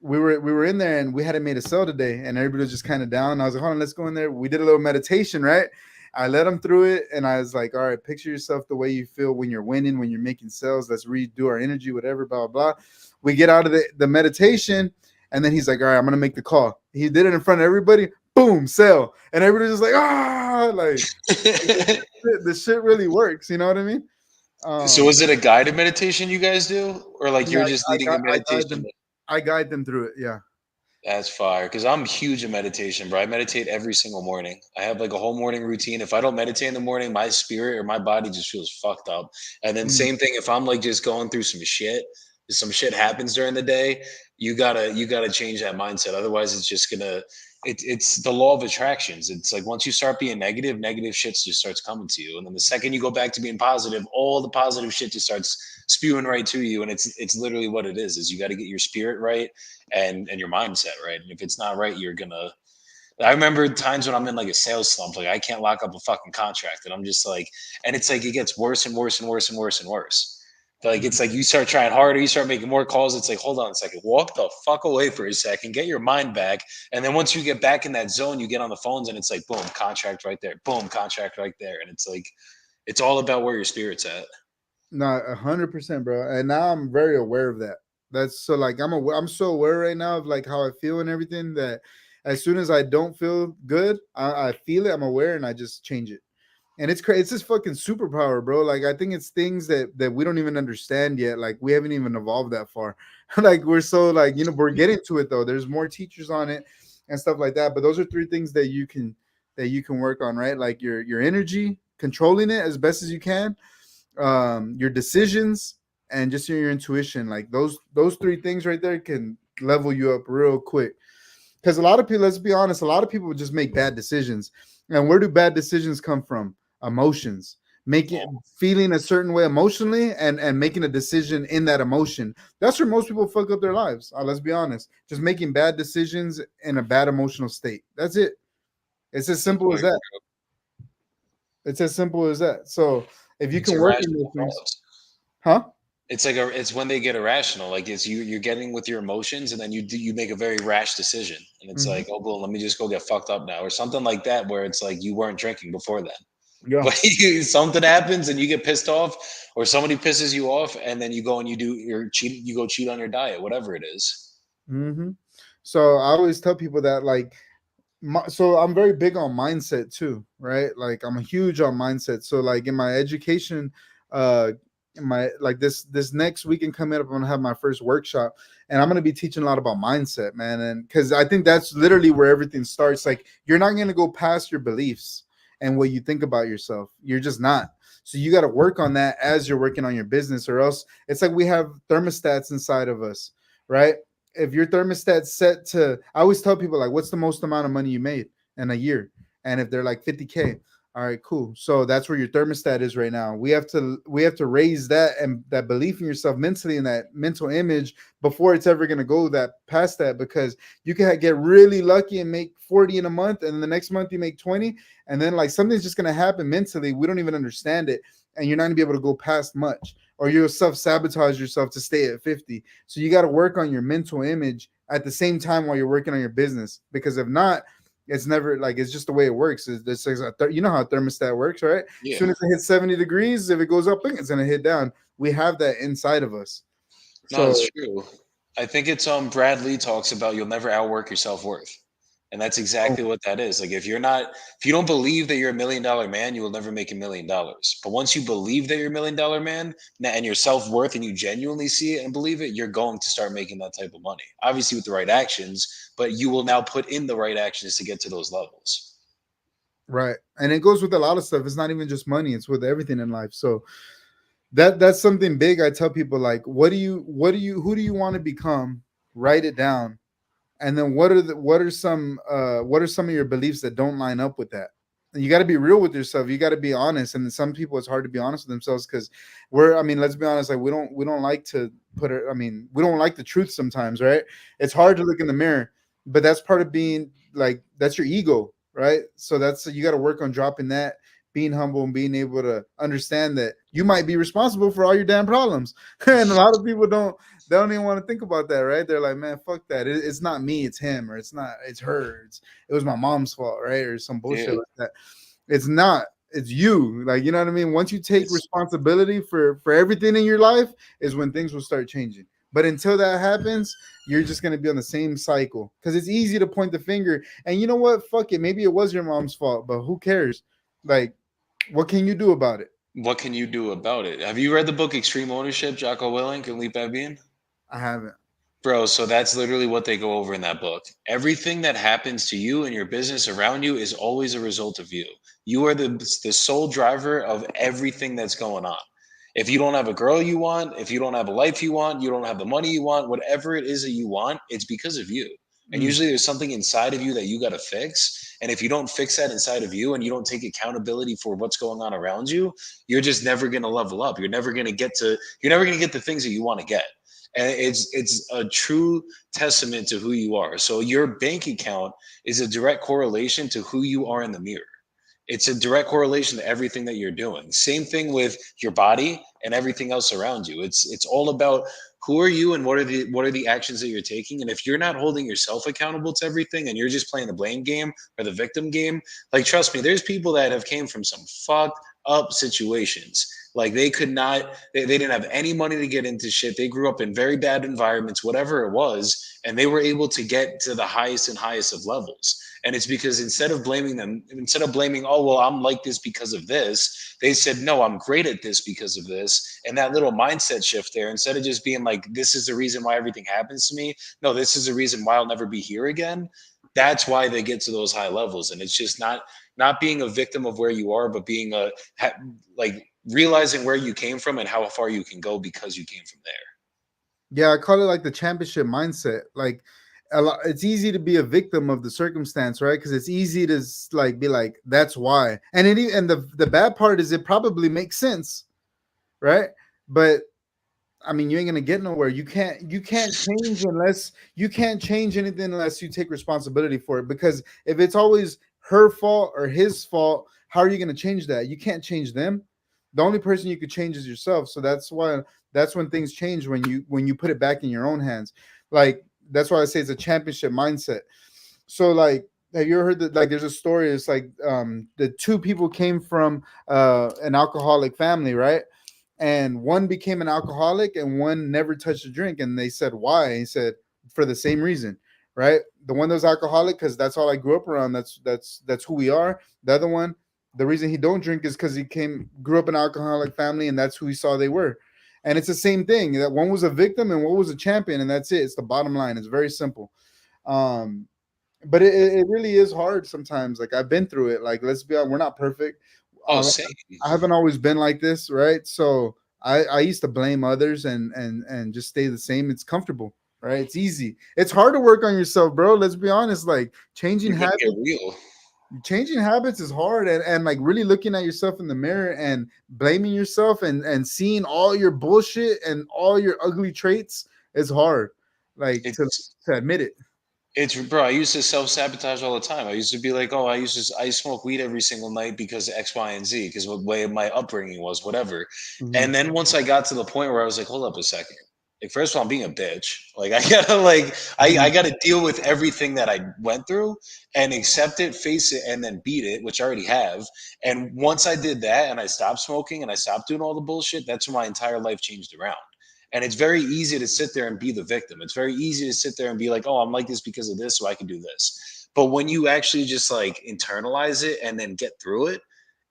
we were in there and we hadn't made a sale today, and everybody was just kind of down. I was like, hold on, let's go in there. We did a little meditation, right? I led them through it, and I was like, all right, picture yourself the way you feel when you're winning, when you're making sales. Let's redo our energy, whatever, blah blah blah. We get out of the meditation, and then he's like, all right, I'm gonna make the call. He did it in front of everybody. Boom, sell, and everybody's just like, like the shit really works. You know what I mean? So Um, was it a guided meditation you guys do, or like yeah, you're just leading a I guide meditation? them. I guide them through it. Yeah. That's fire. Because I'm huge in meditation, bro. I meditate every single morning. I have like a whole morning routine. If I don't meditate in the morning, my spirit or my body just feels fucked up. And then Mm. same thing if I'm like just going through some shit happens during the day, you gotta change that mindset. Otherwise, it's just gonna it's the law of attractions. It's like once you start being negative, negative shit just starts coming to you. And then the second you go back to being positive, all the positive shit just starts spewing right to you. And it's literally what it is you got to get your spirit right and your mindset right. And if it's not right, you're gonna. I remember times when I'm in like a sales slump, like I can't lock up a fucking contract, and I'm just like, and it's like it gets worse and worse and worse and worse and worse. Like it's like you start trying harder, you start making more calls. It's like, hold on a second, walk the fuck away for a second, get your mind back, and then once you get back in that zone, you get on the phones, and it's like, boom, contract right there, boom, contract right there, and it's like, it's all about where your spirit's at. No, 100%, bro. And now I'm very aware of that. That's so like I'm so aware right now of like how I feel and everything that as soon as I don't feel good, I feel it. I'm aware and I just change it. And it's crazy. It's just fucking superpower, bro. Like I think it's things that we don't even understand yet. Like we haven't even evolved that far. Like we're so like we're getting to it though. There's more teachers on it and stuff like that. But those are three things that you can work on, right? Like your energy, controlling it as best as you can, your decisions, and just your intuition. Like those three things right there can level you up real quick. Because a lot of people, let's be honest, a lot of people just make bad decisions. And where do bad decisions come from? Emotions. Making feeling a certain way emotionally and making a decision in that emotion. That's where most people fuck up their lives. Let's be honest. Just making bad decisions in a bad emotional state. That's it. It's as Good simple as point. that. It's as simple as that. So if you It's can work in those irrational things, thoughts. huh? It's when they get irrational, like it's you're getting with your emotions, and then you make a very rash decision, and it's Hmm. like, oh well, let me just go get fucked up now or something like that, where it's like you weren't drinking before then, Yeah. but something happens and you get pissed off, or somebody pisses you off, and then you go and you go cheat on your diet, whatever it is. Hmm. So I always tell people that like so I'm very big on mindset too, right? Like I'm huge on mindset. So like in my education, in my like this next weekend coming up, I'm gonna have my first workshop, and I'm gonna be teaching a lot about mindset, man. And because I think that's literally where everything starts. Like you're not gonna go past your beliefs and what you think about yourself. You're just not. So you got to work on that as you're working on your business, or else it's like we have thermostats inside of us, right? If your thermostat's set to, I always tell people like, what's the most amount of money you made in a year? And if they're like 50K, all right, cool. So that's where your thermostat is right now. We have to raise that and that belief in yourself mentally and that mental image before it's ever gonna go that past that, because you can get really lucky and make 40 in a month, and then the next month you make 20, and then like something's just gonna happen mentally. We don't even understand it, and you're not gonna be able to go past much, or you'll self sabotage yourself to stay at 50. So you got to work on your mental image at the same time while you're working on your business, because if not, it's never like it's just the way it works. You know how a thermostat works, right? As Yeah, soon as it hits 70 degrees, if it goes up, it's gonna hit down. We have that inside of us. no, So it's true. I think it's Brad Lee talks about you'll never outwork your self-worth. And that's Oh, exactly what that is. Like if you don't believe that you're $1 million man, you will never make $1 million. But once you believe that you're $1 million man and your self-worth and you genuinely see it and believe it, you're going to start making that type of money. Obviously with the right actions, but you will now put in the right actions to get to those levels. right. And it goes with a lot of stuff. It's not even just money, it's with everything in life. So that's something big. I tell people, like, who do you want to become? Write it down. And then what are some of your beliefs that don't line up with that? And you got to be real with yourself. You got to be honest. And some people, it's hard to be honest with themselves because I mean, let's be honest, like we don't like to put it. I mean, we don't like the truth sometimes, right? It's hard to look in the mirror, but that's part of being, like, that's your ego, right? So that's, you got to work on dropping that, being humble and being able to understand that you might be responsible for all your damn problems. And a lot of people don't even want to think about that, right? They're like, man, fuck that. It's not me, it's him, or it's her. It was my mom's fault, right? Or some bullshit Yeah. like that. It's not. It's you. Like, you know what I mean? Once you take It's responsibility for everything in your life, is when things will start changing. But until that happens, you're just gonna be on the same cycle. Because it's easy to point the finger. And you know what? Fuck it. Maybe it was your mom's fault, but who cares? Like, what can you do about it? what can you do about it? Have you read the book Extreme Ownership, Jocko Willink and Lee Bean? I haven't. Bro, so that's literally what they go over in that book. Everything that happens to you and your business around you is always a result of you. You are the sole driver of everything that's going on. If you don't have a girl you want, if you don't have a life you want, you don't have the money you want, whatever it is that you want, it's because of you. And Mm, usually there's something inside of you that you got to fix. And if you don't fix that inside of you and you don't take accountability for what's going on around you, you're just never going to level up. You're never going to get the things that you want to get. And it's a true testament to who you are. So your bank account is a direct correlation to who you are in the mirror. It's a direct correlation to everything that you're doing. Same thing with your body and everything else around you. It's all about who are you and what are the actions that you're taking. And if you're not holding yourself accountable to everything and you're just playing the blame game or the victim game, like trust me, there's people that have came from some fucked up situations. Like they didn't have any money to get into shit. They grew up in very bad environments, whatever it was, and they were able to get to the highest and highest of levels. And it's because instead of blaming, oh, well, I'm like this because of this, they said, no, I'm great at this because of this. And that little mindset shift there, instead of just being like, this is the reason why everything happens to me, no, this is the reason why I'll never be here again. That's why they get to those high levels. And it's just not being a victim of where you are, but being like realizing where you came from and how far you can go because you came from there. yeah, I call it like the championship mindset. Like, it's easy to be a victim of the circumstance, right? Because it's easy to like be like, that's why. And the bad part is it probably makes sense, right? But I mean, you ain't gonna get nowhere. You can't change anything unless you take responsibility for it. Because if it's always her fault or his fault, how are you gonna change that? You can't change them. The only person you could change is yourself. So that's when things change, when you put it back in your own hands. Like, that's why I say it's a championship mindset. So, like, have you ever heard that, like, there's a story, it's like, the two people came from an alcoholic family, right? And one became an alcoholic and one never touched a drink. And they said, why? And he said, for the same reason, right? The one that was alcoholic, because that's all I grew up around. That's who we are. The other one, the reason he don't drink is because he grew up in an alcoholic family, and that's who he saw they were. And it's the same thing. That one was a victim and one was a champion, and that's it. It's the bottom line. It's very simple. Um, but it really is hard sometimes. Like, I've been through it. Like, let's be honest, we're not perfect. Oh, uh, same. I haven't always been like this, right? So I used to blame others and just stay the same. It's comfortable, right? It's easy. It's hard to work on yourself, bro. Let's be honest. Like, You got to get real. changing habits is hard, and like really looking at yourself in the mirror and blaming yourself and seeing all your bullshit and all your ugly traits is hard. Like, It's to admit it. It's bro. I used to self sabotage all the time. I used to be like, oh, I smoke weed every single night because of X, Y, and Z, because what way my upbringing was, whatever. Mhm. And then once I got to the point where I was like, hold up a second. Like, first of all, I'm being a bitch. Like, I gotta I Mhm. gotta deal with everything that I went through and accept it, face it, and then beat it, which I already have. And once I did that, and I stopped smoking, and I stopped doing all the bullshit, that's when my entire life changed around. And it's very easy to sit there and be the victim. It's very easy to sit there and be like, oh, I'm like this because of this, so I can do this. But when you actually just like internalize it and then get through it,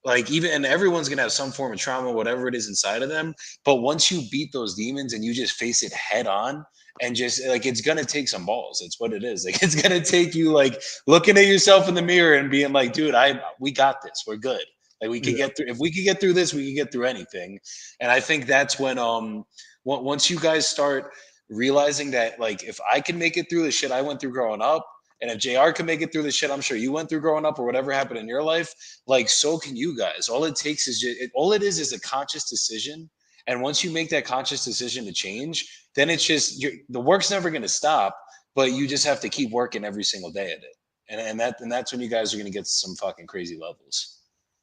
like even and everyone's gonna have some form of trauma, whatever it is inside of them. But once you beat those demons and you just face it head on and just like it's gonna take some balls. It's what it is. Like it's gonna take you like looking at yourself in the mirror and being like, dude, I we got this. We're good. Like we could Yeah. get through if we could get through this, we could get through anything. And I think that's when once you guys start realizing that like if I can make it through the shit I went through growing up, and if JR can make it through the shit I'm sure you went through growing up or whatever happened in your life, like so can you guys. All it takes is all it is a conscious decision. And once you make that conscious decision to change, then it's just the work's never going to stop, but you just have to keep working every single day at it. And that's when you guys are going to get to some fucking crazy levels.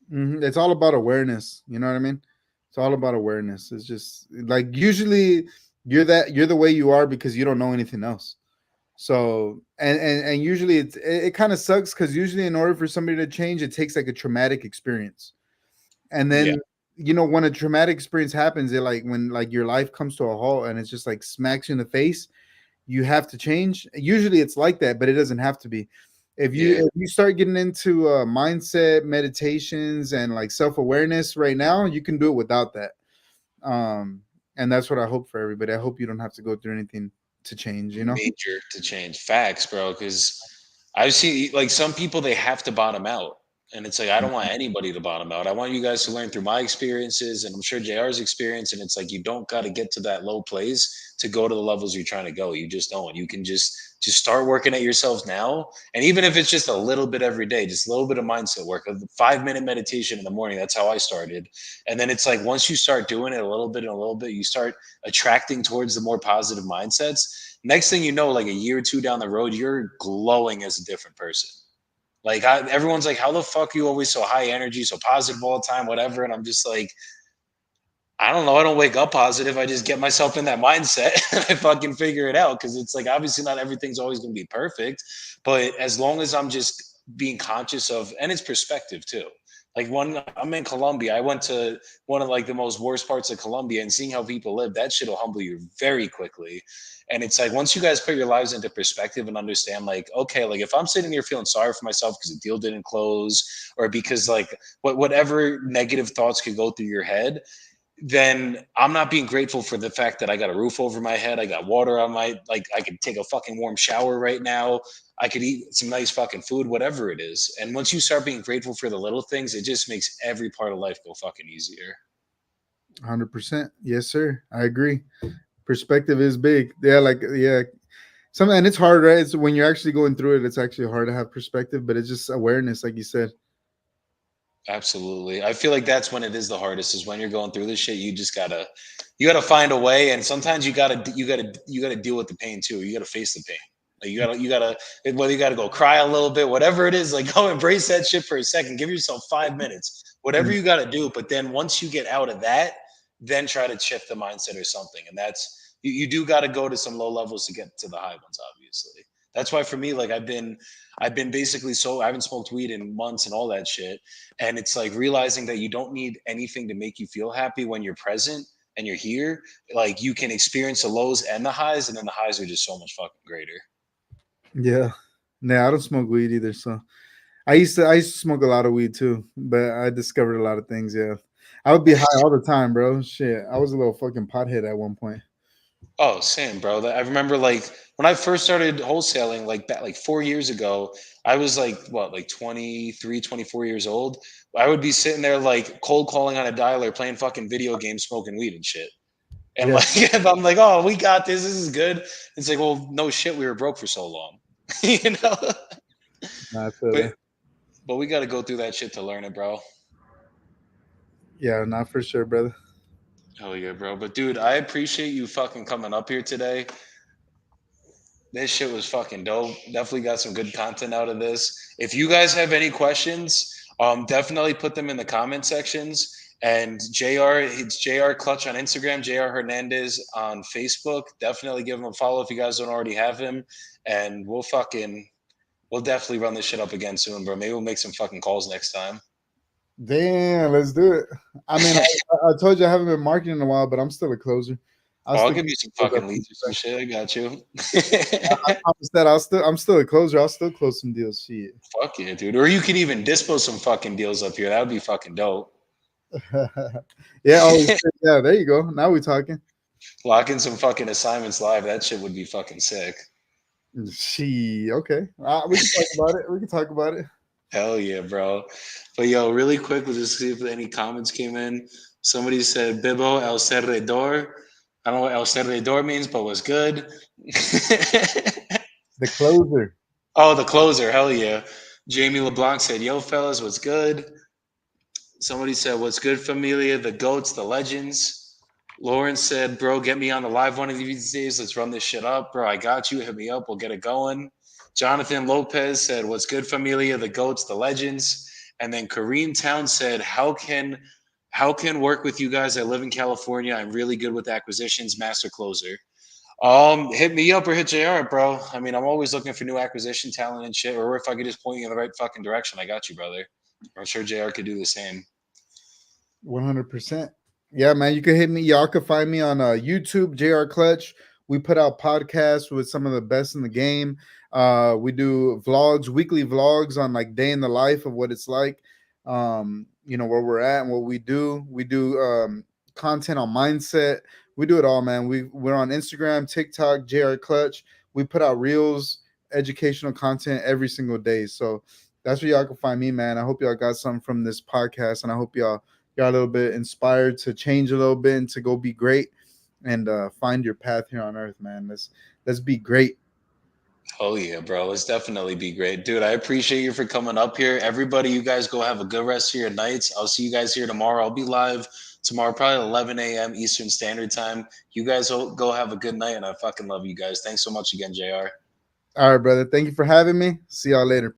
It's all about awareness. You know what I mean? It's all about awareness. It's just like usually you're the way you are because you don't know anything else. So and usually it kind of sucks because usually in order for somebody to change, it takes like a traumatic experience. And Yeah. then when a traumatic experience happens, it like when like your life comes to a halt and it's just like smacks you in the face, you have to change. Usually it's like that, but it doesn't have to be. Yeah. If you start getting into mindset meditations and like self-awareness right now, you can do it without that. And that's what I hope for everybody. I hope you don't have to go through anything to change, you know? Major to change facts, bro. Because I've seen like some people they have to bottom out, and it's like I don't want anybody to bottom out. I want you guys to learn through my experiences, and I'm sure JR's experience. And it's like you don't got to get to that low place to go to the levels you're trying to go. You just don't. You can just start working at yourselves now, and even if it's just a little bit every day, just a little bit of mindset work, a 5 minute meditation in the morning. That's how I started, and then it's like once you start doing it a little bit and a little bit, you start attracting towards the more positive mindsets. Next thing you know, like a year or two down the road, you're glowing as a different person. Like everyone's like, "How the fuck are you always so high energy, so positive all the time, whatever?" And I'm just like, I don't know. I don't wake up positive. I just get myself in that mindset and I fucking figure it out. Cause it's like obviously not everything's always gonna be perfect, but as long as I'm just being conscious of and it's perspective too. Like when I'm in Colombia, I went to one of like the most worst parts of Colombia and seeing how people live, that shit will humble you very quickly. And it's like once you guys put your lives into perspective and understand, like, okay, like if I'm sitting here feeling sorry for myself because the deal didn't close, or because like whatever negative thoughts could go through your head, then I'm not being grateful for the fact that I got a roof over my head. I got water on my like I could take a fucking warm shower right now. I could eat some nice fucking food, whatever it is. And once you start being grateful for the little things, it just makes every part of life go fucking easier. 100%. Yes, sir. I agree. Perspective is big. Yeah, like yeah. And it's hard, right? It's when you're actually going through it, it's actually hard to have perspective, but it's just awareness, like you said. Absolutely. I feel like that's when it is the hardest is when you're going through this shit. You gotta find a way. And sometimes you gotta deal with the pain too. You gotta face the pain. Like you gotta whether you gotta go cry a little bit, whatever it is, like go embrace that shit for a second. Give yourself 5 minutes, whatever Mm. you gotta do. But then once you get out of that, then try to shift the mindset or something. And that's you do gotta go to some low levels to get to the high ones, obviously. That's why for me, like I've been basically so I haven't smoked weed in months and all that shit, and it's like realizing that you don't need anything to make you feel happy when you're present and you're here. Like you can experience the lows and the highs, and then the highs are just so much fucking greater. Yeah. Nah, I don't smoke weed either. So I used to smoke a lot of weed too, but I discovered a lot of things. Yeah. I would be high all the time, bro. Shit. I was a little fucking pothead at one point. Oh, same, bro. I remember like when I first started wholesaling, like back like 4 years ago, I was like what, like 23, 24 years old. I would be sitting there like cold calling on a dialer, playing fucking video games, smoking weed and shit. And Yeah. like I'm like, oh, we got this. This is good. It's like, well, no shit, we were broke for so long, you know. Nah, I feel But that. but we got to go through that shit to learn it, bro. Yeah, not for sure, brother. Hell yeah, bro. But dude, I appreciate you fucking coming up here today. This shit was fucking dope. Definitely got some good content out of this. If you guys have any questions, definitely put them in the comment sections. And JR, it's JR Clutch on Instagram, JR Hernandez on Facebook. Definitely give him a follow if you guys don't already have him. And we'll definitely run this shit up again soon, bro. Maybe we'll make some fucking calls next time. Damn, let's do it. I mean, I told you I haven't been marketing in a while, but I'm still a closer. I'll Oh, I'll still give get you some those up fucking to you. leads or some shit. I got you. I promise that I'm still a closer. I'll still close some deals. Shit. Fuck yeah, dude. Or you could even dispo some fucking deals up here. That would be fucking dope. Yeah. Oh, shit, yeah. There you go. Now we talking. Lock in some fucking assignments live. That shit would be fucking sick. She okay. We can talk about it. We can talk about it. Hell yeah, bro. But yo, really quick, we'll just see if any comments came in. Somebody said Bibo El Cerredor. I don't know what El Cerredor means, but was good. The closer. Oh, the closer. Hell yeah. Jamie LeBlanc said, Yo, fellas, what's good? Somebody said, What's good, familia? The goats, the legends. Lauren said, Bro, get me on the live one of these days. Let's run this shit up. Bro, I got you. Hit me up. We'll get it going. Jonathan Lopez said, What's good, familia? The goats, the legends. And then Kareem Town said, How can work with you guys? I live in California. I'm really good with acquisitions, master closer. Hit me up or hit JR, bro. I mean, I'm always looking for new acquisition talent and shit. Or if I could just point you in the right fucking direction, I got you, brother. I'm sure JR could do the same. 100%. Yeah, man. You can hit me. Y'all can find me on YouTube, JR Clutch. We put out podcasts with some of the best in the game. We do vlogs, weekly vlogs on like day in the life of what it's like. Where we're at and what we do. We do content on mindset. We do it all, man. We're on Instagram, TikTok, JR Clutch. We put out reels, educational content every single day. So that's where y'all can find me, man. I hope y'all got something from this podcast, and I hope y'all got a little bit inspired to change a little bit and to go be great and find your path here on earth, man. Let's be great. Oh yeah, bro. Let's definitely be great. Dude, I appreciate you for coming up here. Everybody, you guys go have a good rest of your nights. I'll see you guys here tomorrow. I'll be live tomorrow, probably 11 a.m. Eastern Standard Time. You guys go have a good night, and I fucking love you guys. Thanks so much again, JR. All right, brother. Thank you for having me. See y'all later.